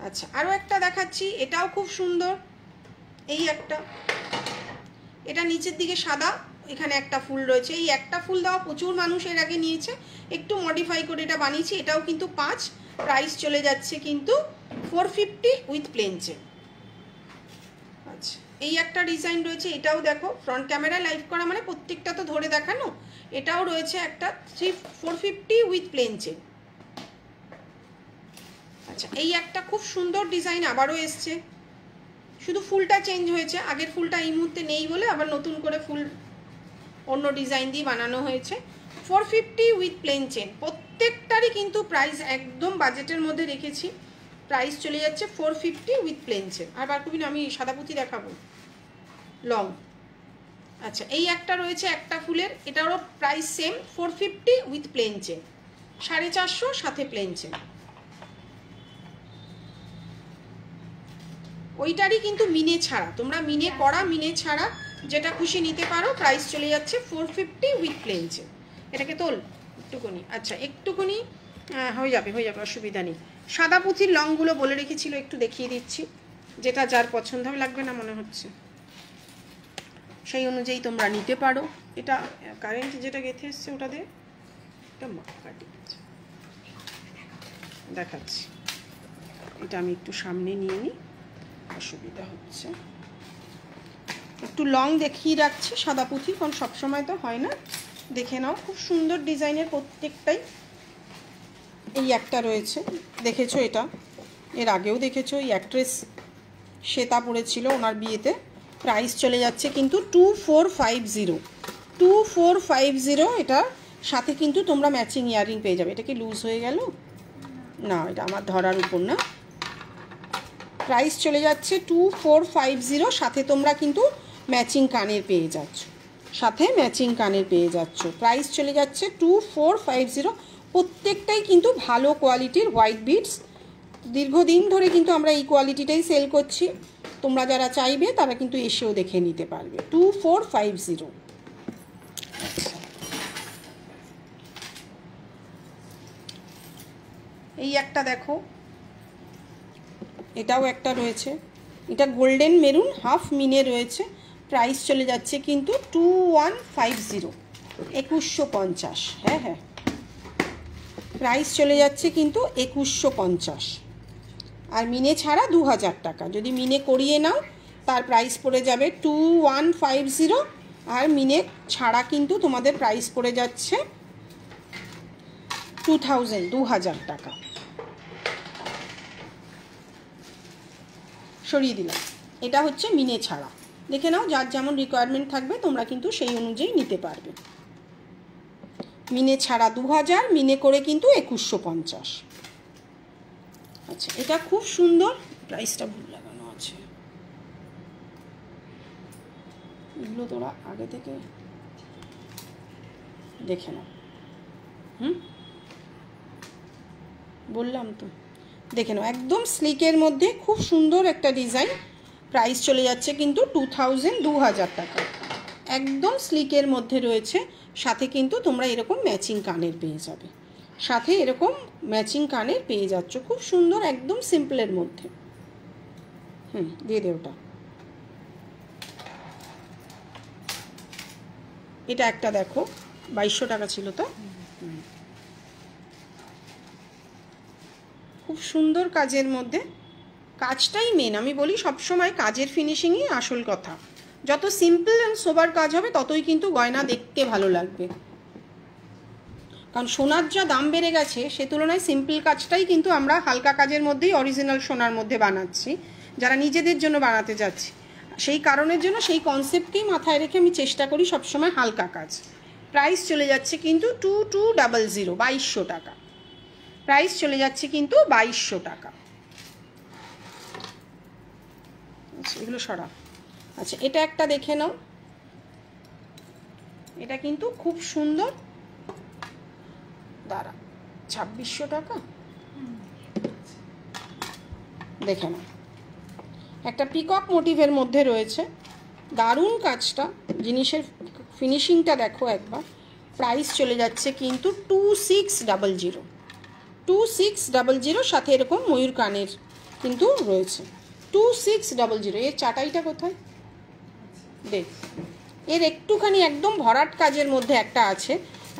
আচ্ছা, আরও একটা দেখাচ্ছি, এটাও খুব সুন্দর। এই একটা, এটা নিচের দিকে সাদা, এখানে একটা ফুল রয়েছে। এই একটা ফুল দেওয়া প্রচুর মানুষ এর আগে নিয়েছে, একটু মডিফাই করে এটা বানিয়েছি। এটাও কিন্তু 5, প্রাইস চলে যাচ্ছে কিন্তু 450 উইথ প্লেন চেন। আচ্ছা, এই একটা ডিজাইন রয়েছে, এটাও দেখো, ফ্রন্ট ক্যামেরায় লাইভ করা মানে প্রত্যেকটা তো ধরে দেখানো। এটাও রয়েছে একটা 450 উইথ প্লেন চেন। আচ্ছা, এই একটা খুব সুন্দর ডিজাইন আবারও এসছে, শুধু ফুলটা চেঞ্জ হয়েছে, আগের ফুলটা এই মুহূর্তে নেই বলে আবার নতুন করে ফুল অন্য ডিজাইন দিয়ে বানানো হয়েছে। 450 উইথ প্লেন চেন। প্রত্যেকটারই কিন্তু প্রাইস একদম বাজেটের মধ্যে রেখেছি। প্রাইস চলে যাচ্ছে 450 উইথ প্লেন চেন। আর বার কবি না, আমি সাদা পুঁতি দেখাবো লং। আচ্ছা, এই একটা রয়েছে একটা ফুলের, এটারও price same 450 with plain chain, 450 সাথে প্লেন চেন। ওইটারই কিন্তু মিনে ছাড়া, তোমরা মিনে করা মিনে ছাড়া যেটা খুশি নিতে পারো। প্রাইস চলে যাচ্ছে 450 উইথ প্লেন চেন। এটাকে তোল একটুকুনি, আচ্ছা একটুকুনি হয়ে যাবে, অসুবিধা নেই। সাদা পুঁথির লংগুলো বলে রেখেছিল, একটু দেখিয়ে দিচ্ছি, যেটা যার পছন্দ হবে, লাগবে না মনে হচ্ছে, সেই অনুযায়ী তোমরা নিতে পারো। এটা কারেন্ট যেটা গেঁথে এসছে ওটা দিয়ে এটা কাটি দেখাচ্ছি। এটা আমি একটু সামনে নিয়ে নিই, অসুবিধা হচ্ছে। একটু লং দেখিয়ে রাখছি সাদা পুঁথি, কারণ সবসময় তো হয় না। দেখে নাও, খুব সুন্দর ডিজাইনের প্রত্যেকটাই। এই একটা রয়েছে, দেখেছো, এটা এর আগেও দেখেছো, এই অ্যাক্ট্রেস শ্বেতা পড়েছিল ওনার বিয়েতে। প্রাইস চলে যাচ্ছে কিন্তু 2450, 2450। এটার সাথে কিন্তু তোমরা ম্যাচিং ইয়াররিং পেয়ে যাবে। এটা কি লুজ হয়ে গেল? না, এটা আমার ধরার উপর না। প্রাইস চলে যাচ্ছে 2450, সাথে তোমরা কিন্তু ম্যাচিং কানের পেয়ে যাচ্ছ, সাথে ম্যাচিং কানের পেয়ে যাচ্ছ। প্রাইস চলে যাচ্ছে 2450। প্রত্যেকটাই কিন্তু ভালো কোয়ালিটির হোয়াইট বিডস। দীর্ঘদিন ধরে কিন্তু আমরা এই কোয়ালিটিটাই সেল করছি। তোমরা যারা চাইবে তারা কিন্তু এসেও দেখে নিতে পারবে। 2450। এই একটা দেখো, এটাও একটা রয়েছে, এটা গোল্ডেন মেরুন হাফ মিনে রয়েছে। প্রাইস চলে যাচ্ছে কিন্তু 2150, 2150। হ্যাঁ হ্যাঁ, প্রাইস চলে যাচ্ছে কিন্তু 2150। আর মিনে ছাড়া 2000 টাকা। যদি মিনে করিয়ে নাও তার প্রাইস পড়ে যাবে 2150, আর মিনে ছাড়া কিন্তু তোমাদের প্রাইস পড়ে যাচ্ছে 2000 টাকা। সরিয়ে দিলাম, এটা হচ্ছে মিনে ছাড়া। দেখে নাও, যার যেমন রিকোয়ারমেন্ট থাকবে তোমরা কিন্তু সেই অনুযায়ী নিতে পারবে। মিনে ছাড়া 2000, মিনে করে কিন্তু 2150। আচ্ছা, এটা খুব সুন্দর। প্রাইসটা ভুল লাগানো আছে, এগুলো তোরা আগে থেকে দেখে নাও। বললাম তো, দেখে নাও। একদম স্লিকের মধ্যে খুব সুন্দর একটা ডিজাইন। প্রাইস চলে যাচ্ছে কিন্তু 2000 টাকা। একদম স্লিকের মধ্যে রয়েছে, সাথে কিন্তু তোমরা এরকম ম্যাচিং কানের পেয়ে যাবে, সাথে এরকম ম্যাচিং কানের পেয়ে যাচ্ছ। খুব সুন্দর, একদম সিম্পলের মধ্যে। দিয়ে দে ওটা। এটা একটা দেখো, 2200 টাকা ছিল তো। খুব সুন্দর কাজের মধ্যে। কাজটাই মেন, আমি বলি সবসময় কাজের ফিনিশিংই আসল কথা। যত সিম্পল অ্যান্ড সোবার কাজ হবে ততই কিন্তু গয়না দেখতে ভালো লাগবে। কারণ সোনার যা দাম বেড়ে গেছে সে তুলনায় সিম্পল কাজটাই কিন্তু আমরা হালকা কাজের মধ্যেই অরিজিনাল সোনার মধ্যে বানাচ্ছি, যারা নিজেদের জন্য বানাতে যাচ্ছি। সেই কারণের জন্য সেই কনসেপ্টকেই মাথায় রেখে আমি চেষ্টা করি সবসময় হালকা কাজ। প্রাইস চলে যাচ্ছে কিন্তু 2200, 2200 টাকা। প্রাইস চলে যাচ্ছে কিন্তু 2200 টাকা। আচ্ছা, এগুলো সরা। আচ্ছা, এটা একটা দেখে নাও, এটা কিন্তু খুব সুন্দর। দাঁড়া, 2600 টাকা। দেখে নাও, একটা পিকক মোটিভের মধ্যে রয়েছে। দারুণ কাজটা, জিনিসের ফিনিশিংটা দেখো একবার। প্রাইস চলে যাচ্ছে কিন্তু 2600, 2600। সাথে এরকম ময়ূর কানের কিন্তু রয়েছে 2600। এর চাটাইটা কোথায় দেখ, এর একটুখানি একদম ভরাট কাজের মধ্যে একটা আছে,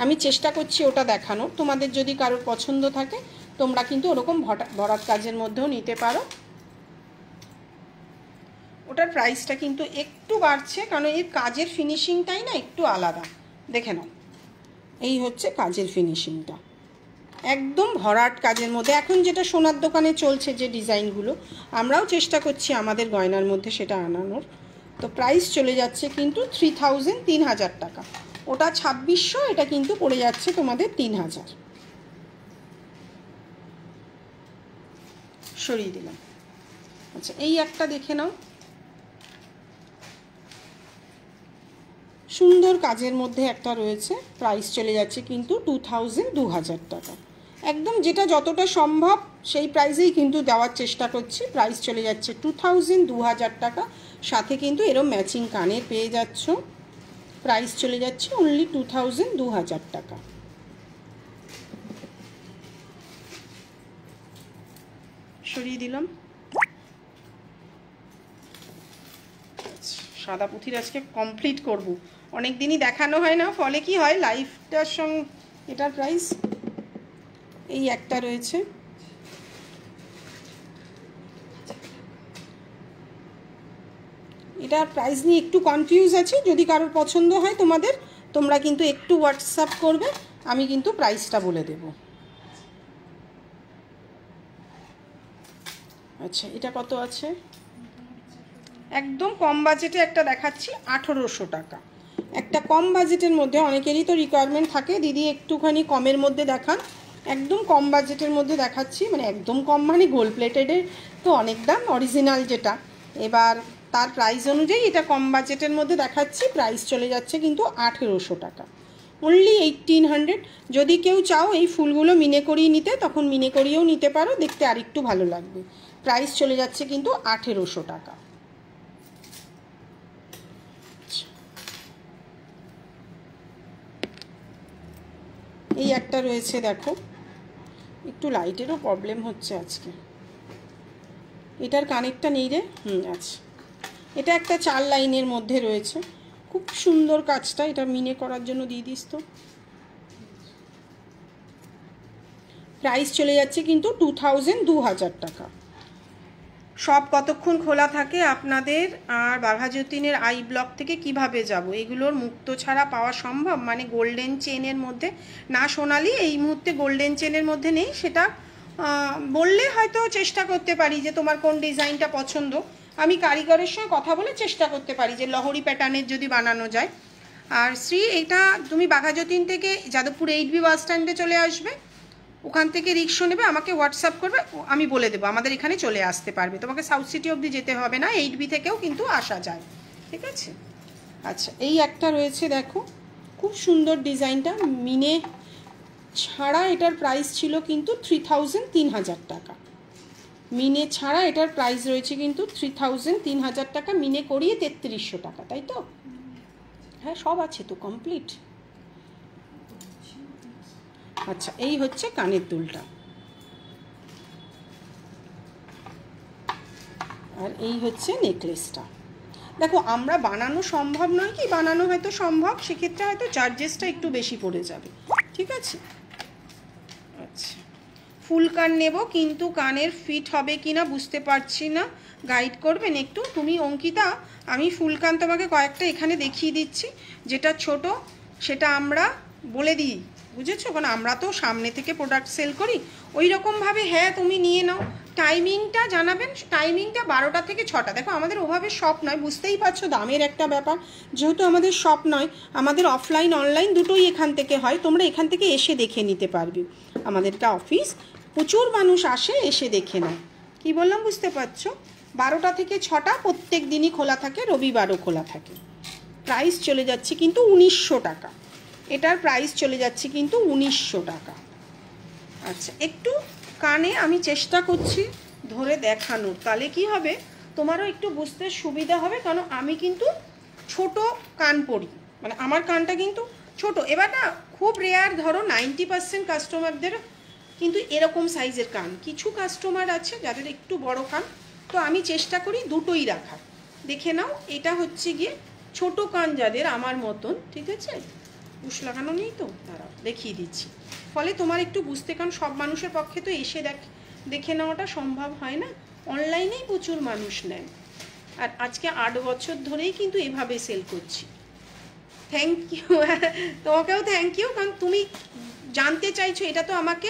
আমি চেষ্টা করছি ওটা দেখানো। তোমাদের যদি কারোর পছন্দ থাকে তোমরা কিন্তু ওরকম ভরাট কাজের মধ্যেও নিতে পারো। ওটার প্রাইসটা কিন্তু একটু বাড়ছে, কারণ এর কাজের ফিনিশিংটাই না একটু আলাদা। দেখে নাও, এই হচ্ছে কাজের ফিনিশিংটা, একদম ভরাট কাজের মধ্যে। এখন যেটা সোনার দোকানে চলছে যে ডিজাইনগুলো, আমরাও চেষ্টা করছি আমাদের গয়নার মধ্যে সেটা আনানোর। তো প্রাইস চলে যাচ্ছে কিন্তু 3000, 3000 টাকা। ওটা 2600, এটা কিন্তু পড়ে যাচ্ছে তোমাদের 3000। সরিয়ে দিলাম। আচ্ছা, এই একটা দেখে নাও, সুন্দর কাজের মধ্যে একটা রয়েছে। প্রাইস চলে যাচ্ছে কিন্তু 2000, 2000 টাকা। একদম যেটা যতটা সম্ভব সেই প্রাইসেই কিন্তু দেওয়ার চেষ্টা করছি। প্রাইস চলে যাচ্ছে 2000, 2000 টাকা। সাথে কিন্তু এরম ম্যাচিং কানের পেয়ে যাচ্ছ। প্রাইস চলে যাচ্ছে অনলি 2000, 2000 টাকা। সরিয়ে দিলাম। সাদা পুঁথির আজকে কমপ্লিট করব। অনেক দিনই দেখানো হয় না, ফলে কি হয় লাইফটার সঙ্গে। এটার প্রাইস এই একটা রয়েছে, এটার প্রাইস নিয়ে একটু কনফিউজ আছে। যদি কারোর পছন্দ হয় তোমাদের, তোমরা কিন্তু একটু হোয়াটসঅ্যাপ করবে, আমি কিন্তু প্রাইসটা বলে দেব। আচ্ছা, এটা কত আছে? একদম কম বাজেটে একটা দেখাচ্ছি 1800 টাকা। একটা কম বাজেটের মধ্যে অনেকেরই তো রিকোয়ারমেন্ট থাকে দিদি একটুখানি কমের মধ্যে দেখান, একদম কম বাজেটের মধ্যে দেখাচ্ছি, মানে একদম কম মানে গোল্ড প্লেটেডের তো অনেক দাম অরিজিনাল যেটা, এবার তার প্রাইস অনুযায়ী এটা কম বাজেটের মধ্যে দেখাচ্ছি। প্রাইস চলে যাচ্ছে কিন্তু 1800 টাকা, অনলি 1800। যদি কেউ চাও এই ফুলগুলো মিনে করিয়ে নিতে তখন মিনে করিয়েও নিতে পারো, দেখতে আরেকটু ভালো লাগবে। প্রাইস চলে যাচ্ছে কিন্তু 1800 টাকা। এই একটা রয়েছে দেখো, একটু লাইটেরও প্রবলেম হচ্ছে আজকে, এটার কানেরটা নেই রে, আচ্ছা। এটা একটা 4 লাইনের মধ্যে রয়েছে, খুব সুন্দর কাজটা, এটা মিনে করার জন্য দিয়ে দিস তো। প্রাইস চলে যাচ্ছে কিন্তু 2000 টাকা। শপ কতক্ষণ খোলা থাকে আপনাদের? আর বাঘাযতীনের আই ব্লক থেকে কিভাবে যাব? এগুলোর মুক্ত ছাড়া পাওয়া সম্ভব? মানে গোল্ডেন চেনের মধ্যে না সোনালি, এই মুহূর্তে গোল্ডেন চেনের মধ্যে নেই, সেটা বললে হয়তো চেষ্টা করতে পারি যে তোমার কোন ডিজাইনটা পছন্দ, আমি কারিগরের সঙ্গে কথা বলে চেষ্টা করতে পারি যে লহরি প্যাটার্নের যদি বানানো যায়। আর শ্রী, এটা তুমি বাঘাযতীন থেকে যাদবপুর 8B বাস স্ট্যান্ডে চলে আসবে, ওখান থেকে রিক্সা নেবে, আমাকে হোয়াটসঅ্যাপ করবে, আমি বলে দেবো আমাদের এখানে চলে আসতে পারবে, তোমাকে সাউথ সিটি অবধি যেতে হবে না, 8B থেকেও কিন্তু আসা যায়, ঠিক আছে। আচ্ছা, এই একটা রয়েছে দেখো, খুব সুন্দর ডিজাইনটা, মিনে ছাড়া এটার প্রাইস ছিল কিন্তু 3000 টাকা। মিনে ছাড়া এটার প্রাইস রয়েছে কিন্তু 3000 টাকা, মিনে করিয়ে 3300 টাকা, তাই তো? হ্যাঁ, সব আছে তো কমপ্লিট। আচ্ছা, এই হচ্ছে কানের দুলটা, আর এই হচ্ছে নেকলেসটা। দেখো, আমরা বানানো সম্ভব নয় কি, বানানো হয়তো সম্ভব, সেক্ষেত্রে হয়তো চার্জেসটা একটু বেশি পড়ে যাবে, ঠিক আছে। আচ্ছা, ফুল কান নেব, কিন্তু কানের ফিট হবে কি না বুঝতে পারছি না, গাইড করবেন একটু? তুমি অঙ্কিতা, আমি ফুল কান তোমাকে কয়েকটা এখানে দেখিয়ে দিচ্ছি, যেটা ছোট সেটা আমরা বলে দিই, বুঝেছো? কারণ আমরা তো সামনে থেকে প্রোডাক্ট সেল করি, ওই রকমভাবে হ্যাঁ তুমি নিয়ে নাও। টাইমিংটা জানাবেন, টাইমিংটা 12টা থেকে 6টা। দেখো, আমাদের ওভাবে শপ নয়, বুঝতেই পারছো দামের একটা ব্যাপার, যেহেতু আমাদের শপ নয়, আমাদের অফলাইন অনলাইন দুটোই এখান থেকে হয়, তোমরা এখান থেকে এসে দেখে নিতে পারবে। আমাদেরটা অফিস, প্রচুর মানুষ আসে, এসে দেখে নেয়। কি বললাম বুঝতে পারছো? 12টা থেকে 6টা প্রত্যেক দিনই খোলা থাকে, রবিবারও খোলা থাকে। প্রাইস চলে যাচ্ছে কিন্তু 1900 টাকা, এটার প্রাইস চলে যাচ্ছে কিন্তু 1900 টাকা। আচ্ছা, একটু কানে আমি চেষ্টা করছি ধরে দেখানোর, তাহলে কি হবে তোমারও একটু বুঝতে সুবিধা হবে, কারণ আমি কিন্তু ছোট কান পরি, মানে আমার কানটা কিন্তু ছোট। এবার না, খুব রেয়ার, ধরো 90% কাস্টমারদের কিন্তু এরকম সাইজের কান, কিছু কাস্টমার আছে যাদের একটু বড় কান, তো আমি চেষ্টা করি দুটোই রাখার। দেখে নাও, এটা হচ্ছে গিয়ে ছোট কান যাদের আমার মতন, ঠিক আছে, পুশ লাগানো নেই তো, দাঁড়াও দেখিয়ে দিচ্ছি, ফলে তোমার একটু বুঝতে, কারণ সব মানুষের পক্ষে তো এসে দেখে নেওয়াটা সম্ভব হয় না, অনলাইনেই প্রচুর মানুষ নেয়। আর আজকে 8 বছর ধরেই কিন্তু এভাবে সেল করছি। থ্যাংক ইউ, তোমাকেও থ্যাংক ইউ, কারণ তুমি জানতে চাইছো, এটা তো আমাকে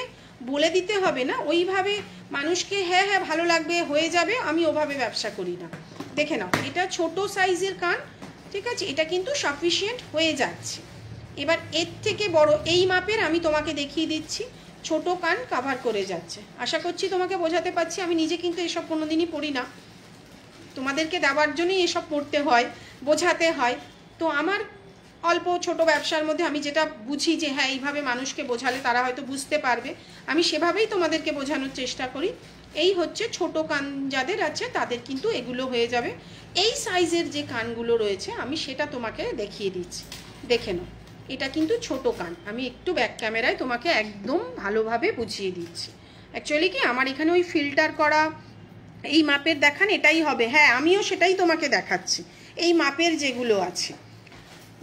বলে দিতে হবে না, ওইভাবে মানুষকে হ্যাঁ হ্যাঁ ভালো লাগবে হয়ে যাবে, আমি ওভাবে ব্যবসা করি না। দেখে নাও, এটা ছোট সাইজের কান, ঠিক আছে, এটা কিন্তু সাফিসিয়েন্ট হয়ে যাচ্ছে। এবার এর থেকে বড় এই মাপের আমি তোমাকে দেখিয়ে দিচ্ছি, ছোট কান কাভার করে যাচ্ছে। আশা করছি তোমাকে বোঝাতে পারছি, আমি নিজে কিন্তু এসব কোনোদিনই পড়ি না, তোমাদেরকে দেওয়ার জন্যই এসব পড়তে হয়, বোঝাতে হয়। তো আমার অল্প ছোট ব্যবসার মধ্যে আমি যেটা বুঝি যে হ্যাঁ এইভাবে মানুষকে বোঝালে তারা হয়তো বুঝতে পারবে, আমি সেভাবেই তোমাদেরকে বোঝানোর চেষ্টা করি। এই হচ্ছে ছোট কান যাদের আছে তাদের কিন্তু এগুলো হয়ে যাবে। এই সাইজের যে কানগুলো রয়েছে আমি সেটা তোমাকে দেখিয়ে দিচ্ছি, দেখে নাও, এটা কিন্তু ছোট কান, আমি একটু ব্যাক ক্যামেরায় তোমাকে একদম ভালোভাবে বুঝিয়ে দিচ্ছি। অ্যাকচুয়ালি কি আমার এখানে ওই ফিল্টার করা এই মাপের দেখান, এটাই হবে, হ্যাঁ আমিও সেটাই তোমাকে দেখাচ্ছি, এই মাপের যেগুলো আছে।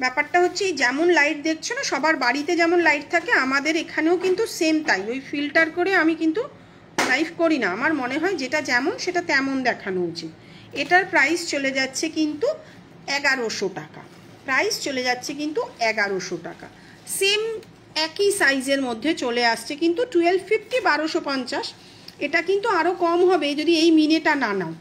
ব্যাপারটা হচ্ছে যেমন লাইট দেখছো না, সবার বাড়িতে যেমন লাইট থাকে আমাদের এখানেও কিন্তু সেম তাই, ওই ফিল্টার করে আমি কিন্তু লাইভ করি না, আমার মনে হয় যেটা যেমন সেটা তেমন দেখানো উচিত। এটার প্রাইস চলে যাচ্ছে কিন্তু 1100 টাকা, প্রাইস চলে যাচ্ছে কিন্তু 1100 টাকা। সেম একই সাইজের মধ্যে চলে আসছে কিন্তু 1250, 1250, এটা কিন্তু আরও কম হবে যদি এই মিনেটা না নাও।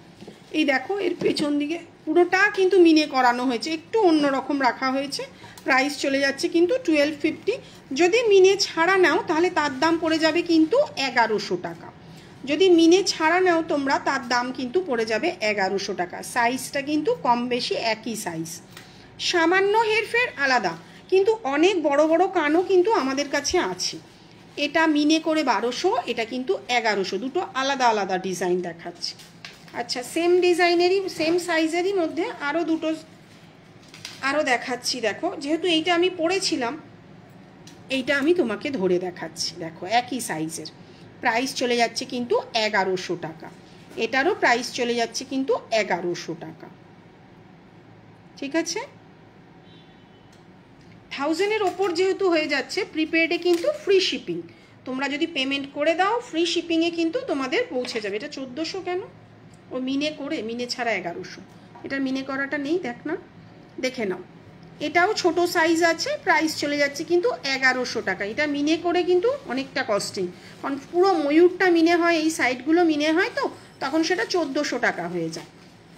এই দেখো, এর পেছন দিকে পুরোটা কিন্তু মিনে করানো হয়েছে, একটু অন্যরকম রাখা হয়েছে। প্রাইস চলে যাচ্ছে কিন্তু 1250। যদি মিনে ছাড়া নাও তাহলে তার দাম পড়ে যাবে কিন্তু 1100 টাকা। যদি মিনে ছাড়া নাও তোমরা তার দাম কিন্তু পড়ে যাবে 1100 টাকা। সাইজটা কিন্তু কম বেশি একই সাইজ, সামান্য হেরফের আলাদা, কিন্তু অনেক বড় বড় কানও কিন্তু আমাদের কাছে আছে। এটা মিনে করে 1200, এটা কিন্তু 1100, দুটো আলাদা আলাদা ডিজাইন দেখাচ্ছে। আচ্ছা, সেম ডিজাইনেরই সেম সাইজেরই মধ্যে আরও দুটো আরও দেখাচ্ছি। দেখো, যেহেতু এইটা আমি পরেছিলাম, এইটা আমি তোমাকে ধরে দেখাচ্ছি। দেখো, একই সাইজের, প্রাইস চলে যাচ্ছে কিন্তু 1100 টাকা। এটারও প্রাইস চলে যাচ্ছে কিন্তু 1100 টাকা। ঠিক আছে, 1000-এর ওপর যেহেতু হয়ে যাচ্ছে, প্রিপেডে কিন্তু ফ্রি শিপিং। তোমরা যদি পেমেন্ট করে দাও, ফ্রি শিপিংয়ে কিন্তু তোমাদের পৌঁছে যাবে। এটা 1400 কেন? ও মিনে করে, মিনে ছাড়া 1100। এটা মিনে করাটা নেই, দেখ না, দেখে নাও। এটাও ছোট সাইজ আছে, প্রাইস চলে যাচ্ছে কিন্তু 1100 টাকা। এটা মিনে করে কিন্তু অনেকটা কস্টিং, কারণ পুরো ময়ূরটা মিনে হয়, এই সাইডগুলো মিনে হয়, তো তখন সেটা 1400 টাকা হয়ে যায়।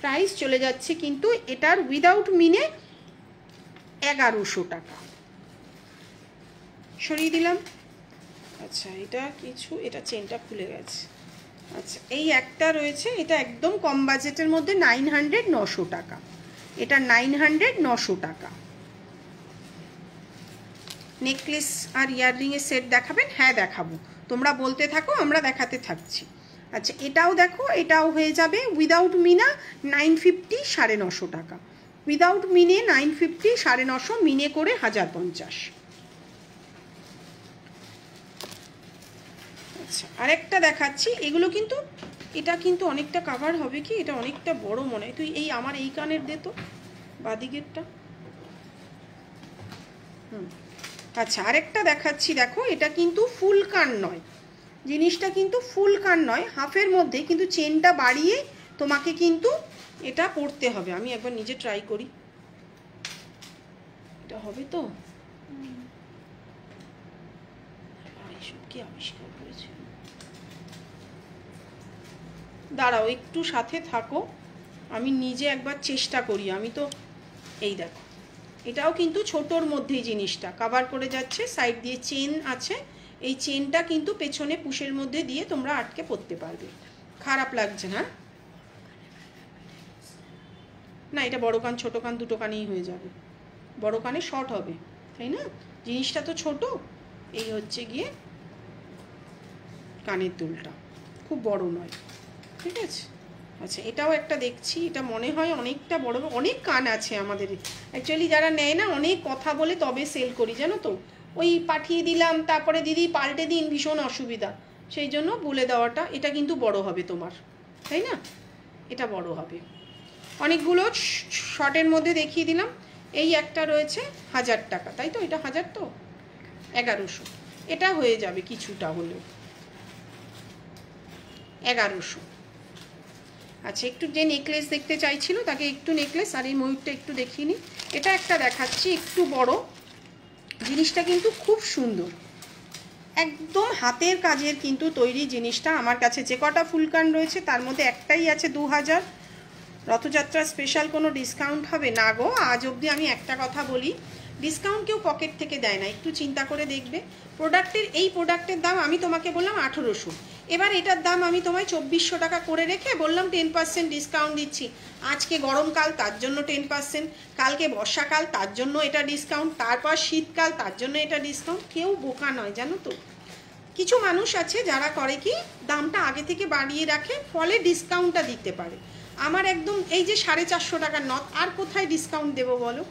প্রাইস চলে যাচ্ছে কিন্তু এটার উইদাউট মিনে 1100 টাকা। সরিয়ে দিলাম। আচ্ছা, এটা কিছু, এটা চেনটা খুলে গেছে। আচ্ছা, এই একটা রয়েছে, এটা একদম কম বাজেটের মধ্যে 900, 900 টাকা। এটা 900, 900 টাকা। নেকলেস আর ইয়াররিংয়ের সেট দেখাবেন? হ্যাঁ দেখাবো, তোমরা বলতে থাকো, আমরা দেখাতে থাকছি। আচ্ছা, এটাও দেখো, এটাও হয়ে যাবে উইদাউট মিনা 950, 950 টাকা। উইদাউট মিনে 950, 950, মিনে করে 1050। আচ্ছা, আরেকটা দেখাচ্ছি। এগুলো কিন্তু, এটা কিন্তু অনেকটা কাভার হবে কি, এটা অনেকটা বড় মনে হয়। তুই এই আমার এই কানের দে তো, বাদিকেরটা। আচ্ছা, আরেকটা দেখাচ্ছি। দেখো, এটা কিন্তু ফুল কান নয়, জিনিসটা কিন্তু ফুল কান নয়, হাফের মধ্যে, কিন্তু চেনটা বাড়িয়ে তোমাকে কিন্তু এটা পরতে হবে। আমি একবার নিজে ট্রাই করি, এটা হবে তো? এইসব কি আবিষ্কার করেছে? দাঁড়াও, একটু সাথে থাকো, আমি নিজে একবার চেষ্টা করি। আমি তো, এই দেখো, এটাও কিন্তু ছোটোর মধ্যেই জিনিসটা কভার করে যাচ্ছে, সাইড দিয়ে চেন আছে। এই চেনটা কিন্তু পেছনে পুশের মধ্যে দিয়ে তোমরা আটকে পরতে পারবে। খারাপ লাগছে না? না, এটা বড় কান ছোটো কান দুটো কানেই হয়ে যাবে। বড় কানে শর্ট হবে, তাই না? জিনিসটা তো ছোট। এই হচ্ছে গিয়ে কানের দুলটা, খুব বড় নয়। ঠিক আছে। আচ্ছা, এটাও একটা দেখছি, এটা মনে হয় অনেকটা বড়। অনেক কান আছে আমাদের অ্যাকচুয়ালি, যারা নেয় না, অনেক কথা বলে তবে সেল করি, জানো তো। ওই পাঠিয়ে দিলাম, তারপরে দিদি পাল্টে দিন, ভীষণ অসুবিধা, সেই জন্য বলে দেওয়াটা। এটা কিন্তু বড় হবে তোমার, তাই না? এটা বড় হবে। অনেকগুলো শর্টের মধ্যে দেখিয়ে দিলাম। এই একটা রয়েছে 1000 টাকা, তাই তো? এটা 1000 তো 1100। এটা হয়ে যাবে কিছুটা হলেও 1100। আচ্ছা, একটু যে নেকলেস দেখতে চাইছিল তাকে একটু নেকলেস আর এই ময়ূরটা একটু দেখিয়ে নিই। এটা একটা দেখাচ্ছি, একটু বড়, জিনিসটা কিন্তু খুব সুন্দর, একদম হাতের কাজের কিন্তু তৈরি জিনিসটা। আমার কাছে যে কটা ফুলকান রয়েছে তার মধ্যে একটাই আছে 2000। রথযাত্রা স্পেশাল কোনো ডিসকাউন্ট হবে না গো, আজ অবধি আমি একটা কথা বলি, ডিসকাউন্ট কেউ পকেট থেকে দেয় না। একটু চিন্তা করে দেখবে, প্রোডাক্টের, এই প্রোডাক্টের দাম আমি তোমাকে বললাম 1800, এবার এটার দাম আমি তোমায় 2400 টাকা করে রেখে বললাম 10% ডিসকাউন্ট দিচ্ছি। আজকে গরমকাল, তার জন্য 10%, কালকে বর্ষাকাল, তার জন্য এটা ডিসকাউন্ট, তারপর শীতকাল, তার জন্য এটা ডিসকাউন্ট। কেউ বোকা নয়, জানো তো। কিছু মানুষ আছে যারা করে কি, দামটা আগে থেকে বাড়িয়ে রাখে, ফলে ডিসকাউন্টটা দিতে পারে। আমার একদম এই যে 450 টাকার নথ, আর কোথায় ডিসকাউন্ট দেবো বলো?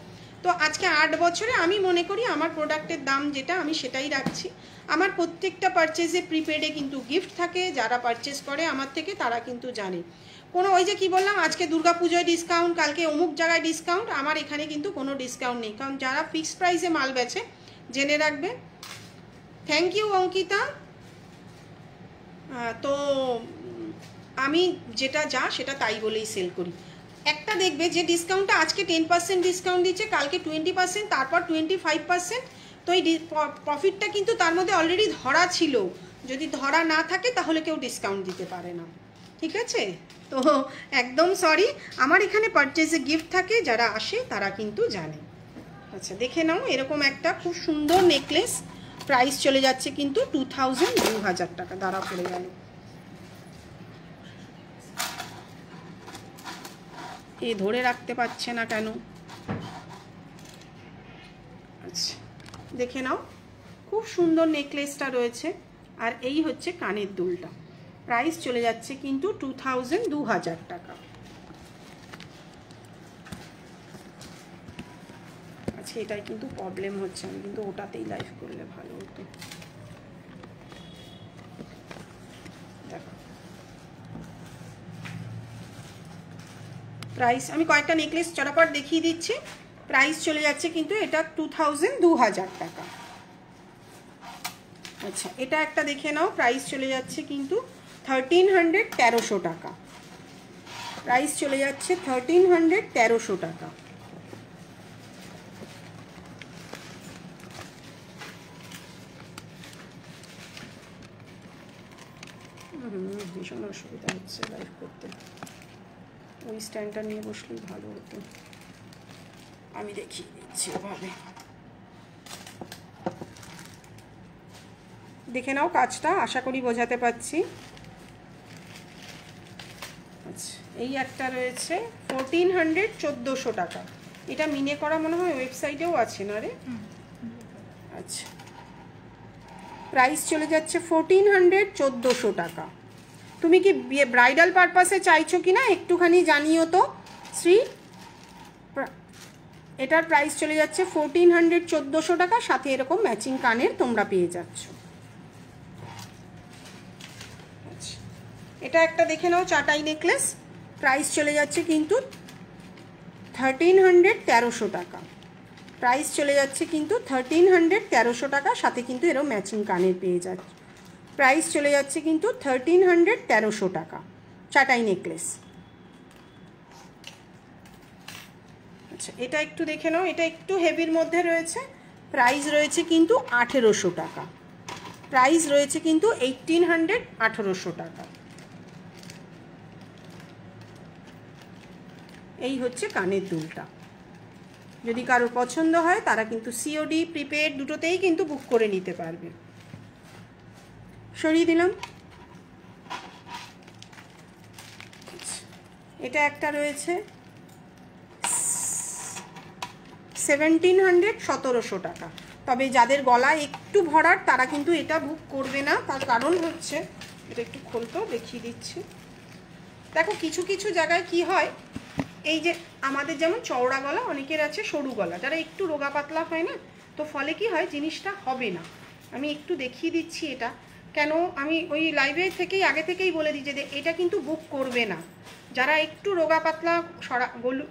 তো আজকে 8 বছরে আমি মনে করি আমার প্রোডাক্টের দাম যেটা, আমি সেটাই রাখছি। আমার প্রত্যেকটা পারচেজে প্রিপেডে কিন্তু গিফট থাকে। যারা পারচেজ করে আমার থেকে তারা কিন্তু জানে, কোনো ওই যে কি বললাম, আজকে দুর্গাপুজোয় ডিসকাউন্ট, কালকে অমুক জায়গায় ডিসকাউন্ট, আমার এখানে কিন্তু কোনো ডিসকাউন্ট নেই। কারণ যারা ফিক্সড প্রাইসে মাল বেচে, জেনে রাখবে। Thank you Ankita. তো আমি যেটা যা সেটা তাই বলেই সেল করি। একটা দেখবে যে ডিসকাউন্টটা আজকে 10% ডিসকাউন্ট দিচ্ছে, কালকে 20%, তারপর 25%। তো এই প্রফিটটা কিন্তু তার মধ্যে অলরেডি ধরা ছিল। যদি ধরা না থাকে তাহলে কেউ ডিসকাউন্ট দিতে পারে না। ঠিক আছে? তো একদম সরি, আমার এখানে পারচেজে গিফট থাকে, যারা আসে তারা কিন্তু জানে। আচ্ছা দেখে নাও, এরকম একটা খুব সুন্দর নেকলেস, প্রাইস চলে যাচ্ছে কিন্তু 2000 টাকা। দাঁড়া পড়ে গেল, এ ধরে রাখতে পারছে না কেন? আচ্ছা দেখে নাও, খুব সুন্দর নেকলেসটা রয়েছে। আর এই হচ্ছে কানের দুলটা, প্রাইস চলে যাচ্ছে কিন্তু 2000 টাকা। আচ্ছা এটাই কিন্তু প্রবলেম হচ্ছে, আমি কিন্তু ওটাতেই লাইভ করলে ভালো হতো। দেখো প্রাইস, আমি কয়েকটা নেকলেস চটাপট দেখিয়ে দিচ্ছি। প্রাইস চলে যাচ্ছে কিন্তু এটা 2000 টাকা। আচ্ছা এটা একটা দেখে নাও, প্রাইস চলে যাচ্ছে কিন্তু 1300 টাকা। প্রাইস চলে যাচ্ছে 1300 টাকা। ভীষণ অসুবিধা হচ্ছে লাইভ করতে, ওই স্ট্যান্ডটা নিয়ে বসলেই ভালো হতো। আমি দেখিয়ে দিচ্ছি ওভাবে, দেখে নাও কাজটা, আশা করি বোঝাতে পারছি। আচ্ছা এই একটা রয়েছে 1400 টাকা। এটা মিনে করা মনে হয়, ওয়েবসাইটেও আছে না রে? আচ্ছা প্রাইস চলে যাচ্ছে 1400 টাকা। তুমি কি ব্রাইডাল পারপাসে চাইছো কি না একটুখানি জানিও তো শ্রী। এটার প্রাইস চলে যাচ্ছে 1400 টাকা, সাথে এরকম ম্যাচিং কানের তোমরা পেয়ে যাচ্ছ। আচ্ছা এটা একটা দেখে নাও, চাটাই নেকলেস, প্রাইস চলে যাচ্ছে কিন্তু 1300 টাকা। প্রাইস চলে যাচ্ছে কিন্তু 1300 টাকা, সাথে কিন্তু এরকম ম্যাচিং কানের পেয়ে যাচ্ছে। প্রাইস চলে যাচ্ছে কিন্তু 1300 টাকা, চাটাই নেকলেস। আচ্ছা এটা একটু দেখে নাও, এটা একটু হেভির মধ্যে রয়েছে, প্রাইস রয়েছে কিন্তু 1800 টাকা। প্রাইস রয়েছে কিন্তু 1800 টাকা। এই হচ্ছে কানের দুলটা। যদি কারোর পছন্দ হয় তারা কিন্তু সিওডি প্রিপেড দুটোতেই কিন্তু বুক করে নিতে পারবে। সরিয়ে দিলাম। এটা একটা রয়েছে 1700 টাকা। তবে যাদের গলায় একটু ভরাট তারা কিন্তু এটা বুক করবে না, তার কারণ হচ্ছে, এটা একটু খুলতো দেখিয়ে দিচ্ছি। দেখো কিছু কিছু জায়গায় কি হয়, এই যে আমাদের যেমন চওড়া গলা, অনেকের আছে সরু গলা, যারা একটু রোগা পাতলা হয় না, তো ফলে কি হয় জিনিসটা হবে না। আমি একটু দেখিয়ে দিচ্ছি এটা কেন, আমি ওই লাইভে থেকেই আগে থেকেই বলে দিই যে এটা কিন্তু বুক করবে না। যারা একটু রোগা পাতলা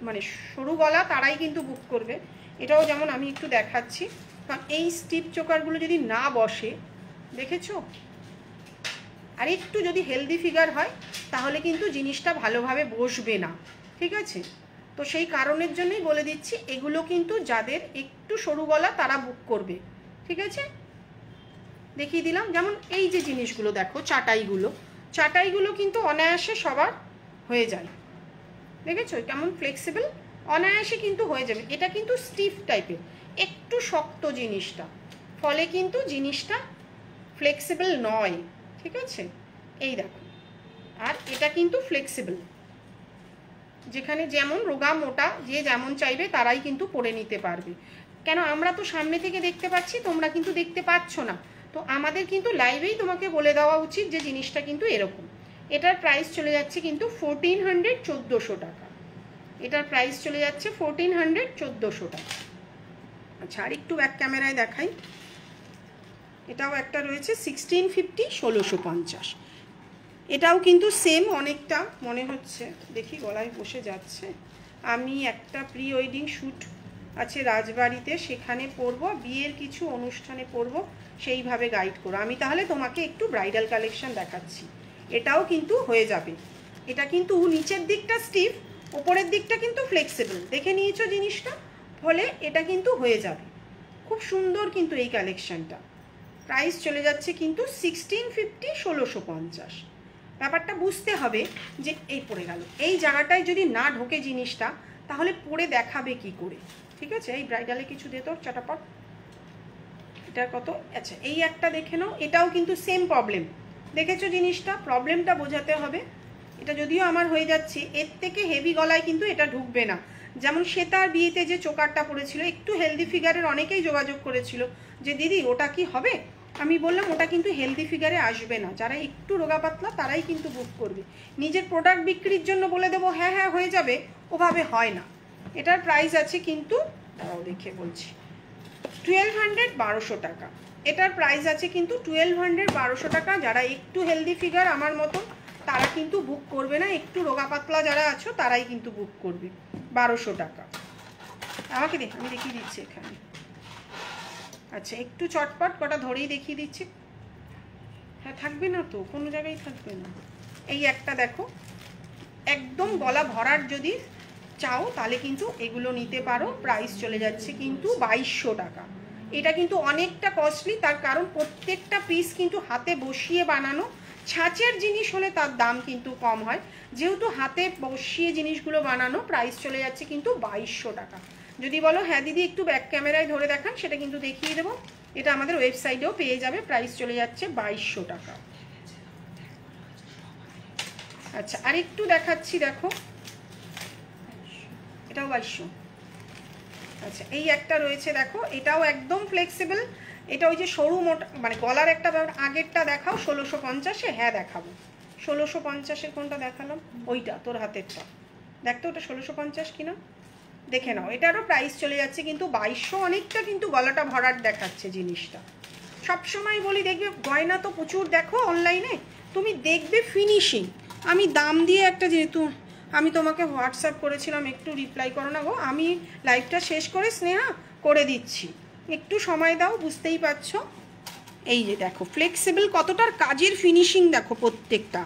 মানে সরু গলা তারাই কিন্তু বুক করবে। এটাও যেমন আমি একটু দেখাচ্ছি, কারণ এই স্টিপ চোকারগুলো যদি না বসে, দেখেছো, আর একটু যদি হেলদি ফিগার হয় তাহলে কিন্তু জিনিসটা ভালোভাবে বসবে না, ঠিক আছে? তো সেই কারণের জন্যই বলে দিচ্ছি, এগুলো কিন্তু যাদের একটু সরু গলা তারা বুক করবে, ঠিক আছে? দেখিয়ে দিলাম। যেমন এই যে জিনিসগুলো দেখো, চাটাইগুলো কিন্তু অনায়াসে সবার হয়ে যায়, দেখেছো কেমন ফ্লেক্সিবল, অনায়াসে কিন্তু হয়ে যাবে। এটা কিন্তু স্টিফ টাইপের, একটু শক্ত জিনিসটা, ফলে কিন্তু জিনিসটা ফ্লেক্সিবল নয়, ঠিক আছে? এই দেখো, আর এটা কিন্তু ফ্লেক্সিবল, যেখানে যেমন রোগা মোটা যে যেমন চাইবে তারাই কিন্তু পরে নিতে পারবে। কেন, আমরা তো সামনে থেকে দেখতে পাচ্ছি, তোমরা কিন্তু দেখতে পাচ্ছ না, তো আমাদের কিন্তু লাইভেই তোমাকে বলে দেওয়া উচিত যে জিনিসটা কিন্তু এরকম। এটার প্রাইস চলে যাচ্ছে কিন্তু 1400 টাকা। এটার প্রাইস চলে যাচ্ছে 1400 টাকা। আচ্ছা আর একটু ব্যাক ক্যামেরায় দেখাই, এটাও একটা রয়েছে 1650 1650। এটাও কিন্তু সেম অনেকটা মনে হচ্ছে, দেখি গলায় বসে যাচ্ছে। আমি একটা প্রি ওয়েডিং শ্যুট আছে রাজবাড়িতে, সেখানে পরবো, বিয়ের কিছু অনুষ্ঠানে পরবো, সেইভাবে গাইড করো। আমি তাহলে তোমাকে একটু ব্রাইডাল কালেকশন দেখাচ্ছি। এটাও কিন্তু হয়ে যাবে। এটা কিন্তু নিচের দিকটা স্টিফ, ওপরের দিকটা কিন্তু ফ্লেক্সিবল, দেখে নিয়েছো জিনিসটা, ফলে এটা কিন্তু হয়ে যাবে। খুব সুন্দর কিন্তু এই কালেকশনটা। প্রাইস চলে যাচ্ছে কিন্তু 1650 1650। ব্যাপারটা বুঝতে হবে যে এই পড়ে গেল, এই জায়গাটায় যদি না ঢোকে জিনিসটা তাহলে পরে দেখাবে কি করে। ঠিক আছে, এই ব্রাইডালে কিছু দে তোর চটাপট। এটা কত? আচ্ছা এই একটা দেখে নাও, এটাও কিন্তু সেম প্রবলেম। দেখেছো জিনিসটা, প্রবলেমটা বোঝাতে হবে। এটা যদিও আমার হয়ে যাচ্ছে, এর থেকে হেভি গলায় কিন্তু এটা ঢুকবে না। যেমন শ্বেতার বিয়েতে যে চোকারটা পড়েছিল, একটু হেলদি ফিগারের অনেকেই যোগাযোগ করেছিল যে দিদি ওটা কি হবে। আমি বললাম ওটা কিন্তু হেলদি ফিগারে আসবে না, যারা একটু রোগা পাতলা তারাই কিন্তু বুক করবে। নিজের প্রোডাক্ট বিক্রির জন্য বলে দেবো হ্যাঁ হ্যাঁ হয়ে যাবে, ওভাবে হয় না। এটার প্রাইস আছে কিন্তু, তারাও দেখে বলছি, 1200 1200 টাকা। এটার প্রাইস আছে কিন্তু 1200 1200 টাকা। যারা একটু হেলদি ফিগার আমার মতো তারা কিন্তু বুক করবে না, একটু রোগা পাতলা যারা আছো তারাই কিন্তু বুক করবে। 1200 টাকা। আমাকে দেখ, আমি দেখিয়ে দিচ্ছি এখানে। আচ্ছা একটু চটপট কটা ধরেই দেখিয়ে দিচ্ছি। হ্যাঁ থাকবে না তো, কোনো জায়গায় থাকবে না। এই একটা দেখো, একদম গলা ভরার যদি চাও তাহলে কিন্তু এগুলো নিতে পারো। প্রাইস চলে যাচ্ছে কিন্তু 2200 টাকা। এটা কিন্তু অনেকটা কস্টলি, তার কারণ প্রত্যেকটা পিস কিন্তু হাতে বসিয়ে বানানো। ছাঁচের জিনিস হলে তার দাম কিন্তু কম হয়, যেহেতু হাতে বসিয়ে জিনিসগুলো বানানো, প্রাইস চলে যাচ্ছে কিন্তু 2200 টাকা। যদি বলো হ্যাঁ দিদি একটু ব্যাক ক্যামেরায় ধরে দেখান, সেটা কিন্তু দেখিয়ে দেবো। এটা আমাদের ওয়েবসাইটেও পেয়ে যাবে। প্রাইস চলে যাচ্ছে 2200 টাকা। আচ্ছা আর একটু দেখাচ্ছি, দেখো এটাও 2200। আচ্ছা এই একটা রয়েছে দেখো, এটাও একদম ফ্লেক্সিবল। এটা ওই যে সরু মোটা মানে গলার একটা ব্যাপার। আগেরটা দেখাও 1650-এ। হ্যাঁ দেখাবো। 1650-এর কোনটা দেখালাম? ওইটা তোর হাতেরটা দেখতো, ওটা 1650 কিনা দেখে নাও। এটারও প্রাইস চলে যাচ্ছে কিন্তু 2200। অনেকটা কিন্তু গলাটা ভরাট দেখাচ্ছে জিনিসটা। সবসময় বলি দেখবে গয়না তো প্রচুর দেখো অনলাইনে, তুমি দেখবে ফিনিশিং। আমি দাম দিয়ে একটা, যেহেতু আমি তোমাকে হোয়াটসঅ্যাপ করেছিলাম, একটু রিপ্লাই করো না গো। আমি লাইভটা শেষ করে স্নেহা করে দিচ্ছি, একটু সময় দাও, বুঝতেই পারছো। এই যে দেখো ফ্লেক্সিবল কতটার কাজের ফিনিশিং দেখো প্রত্যেকটা।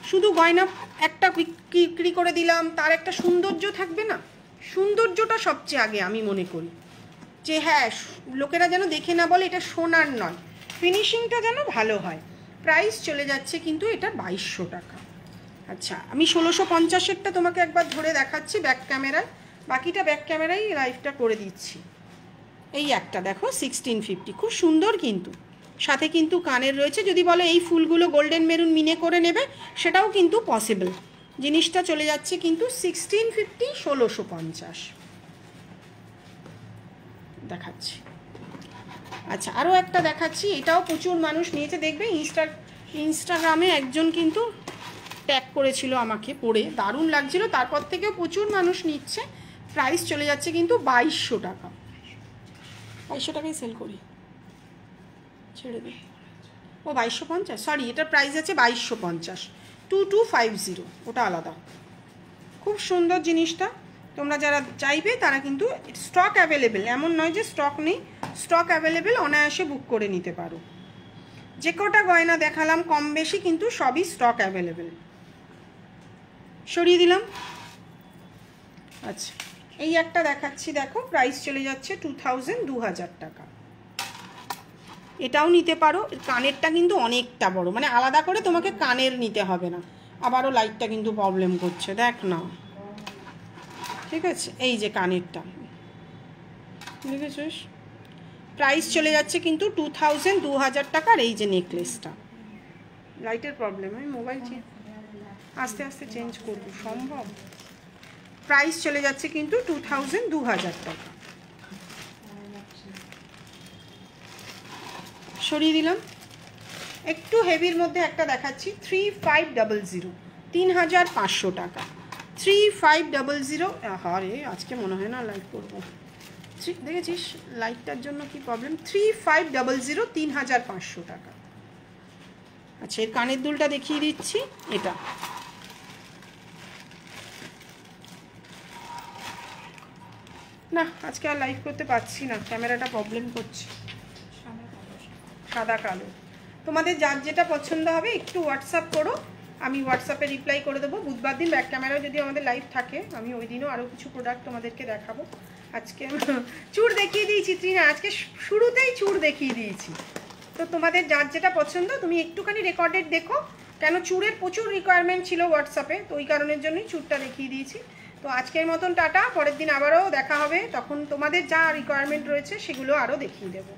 শুধু গয়না একটা বিক্রি করে দিলাম, তার একটা সৌন্দর্য থাকবে না? সৌন্দর্যটা সবচেয়ে আগে আমি মনে করি, যে হ্যাঁ লোকেরা যেন দেখে না বলে এটা সোনার নয়, ফিনিশিংটা যেন ভালো হয়। প্রাইস চলে যাচ্ছে কিন্তু এটা 2200 টাকা। আচ্ছা আমি 1650-এরটা তোমাকে একবার ধরে দেখাচ্ছি ব্যাক ক্যামেরায়, বাকিটা ব্যাক ক্যামেরায় লাইভটা করে দিচ্ছি। এই একটা দেখো 1650, খুব সুন্দর কিন্তু, সাথে কিন্তু কানের রয়েছে। যদি বলো এই ফুলগুলো গোল্ডেন মেরুন মিনে করে নেবে, সেটাও কিন্তু পসিবল। জিনিসটা চলে যাচ্ছে কিন্তু 1650 1650 দেখাচ্ছি। আচ্ছা আরও একটা দেখাচ্ছি, এটাও প্রচুর মানুষ নিয়েছে। দেখবে ইনস্টাগ্রামে একজন কিন্তু ট্যাগ করেছিল আমাকে, পরে দারুণ লাগছিল, তারপর থেকেও প্রচুর মানুষ নিচ্ছে। প্রাইস চলে যাচ্ছে কিন্তু 2200 টাকা। 2200 টাকায় সেল করি, ছেড়ে দিই। ও 2250, সরি এটার প্রাইস আছে 2250। 2250 ওটা আলাদা। খুব সুন্দর জিনিসটা, তোমরা যারা চাইবে তারা কিন্তু স্টক অ্যাভেলেবেল, এমন নয় যে স্টক নেই, স্টক অ্যাভেলেবেল, অনায়াসে বুক করে নিতে পারো। যে কটা গয়না দেখালাম কম বেশি কিন্তু সবই স্টক অ্যাভেলেবেল। সরিয়ে দিলাম। আচ্ছা এই একটা দেখাচ্ছি দেখো, প্রাইস চলে যাচ্ছে 2000 টাকা। এটাও নিতে পারো। কানেরটা কিন্তু অনেকটা বড়, মানে আলাদা করে তোমাকে কানের নিতে হবে না। আবারও লাইটটা কিন্তু প্রবলেম করছে, দেখ না। ঠিক আছে, এই যে কানেরটা দেখেছিস, প্রাইস চলে যাচ্ছে কিন্তু 2000 টাকার। এই যে নেকলেসটা, লাইটের প্রবলেম, আমি মোবাইল আস্তে আস্তে চেঞ্জ করবো সম্ভব। প্রাইস চলে যাচ্ছে কিন্তু 2000 টাকা। সরিয়ে দিলাম। একটু হেভির মধ্যে একটা দেখাচ্ছি, 3500, 3500 টাকা। 3500। আরে আজকে মনে হয় না লাইভ করবো, দেখেছিস লাইটটার জন্য কি প্রবলেম। 3500, 3500 টাকা। আচ্ছা এর কানের দুলটা দেখিয়ে দিচ্ছি। এটা না, আজকে আর লাইভ করতে পারছি না, ক্যামেরাটা প্রবলেম করছে। সাদা কালো, তোমাদের যার যেটা পছন্দ হবে একটু হোয়াটসঅ্যাপ করো, আমি হোয়াটসঅ্যাপে রিপ্লাই করে দেবো। বুধবার দিন ব্যাক ক্যামেরায় যদি আমাদের লাইভ থাকে, আমি ওই দিনও আরও কিছু প্রোডাক্ট তোমাদেরকে দেখাবো। আজকে চুর দেখিয়ে দিয়েছি ত্রিনা, আজকে শুরুতেই চুর দেখিয়ে দিয়েছি। তো তোমাদের যার যেটা পছন্দ তুমি একটুখানি রেকর্ডেড দেখো, কেন চুড়ের প্রচুর রিকোয়ারমেন্ট ছিল হোয়াটসঅ্যাপে, তো ওই কারণের জন্যই চুড়টা দেখিয়ে দিয়েছি। তো আজকের মতন টাটা, পরের দিন আবারও দেখা হবে, তখন তোমাদের যা রিকোয়ারমেন্ট রয়েছে সেগুলো আরও দেখিয়ে দেবো।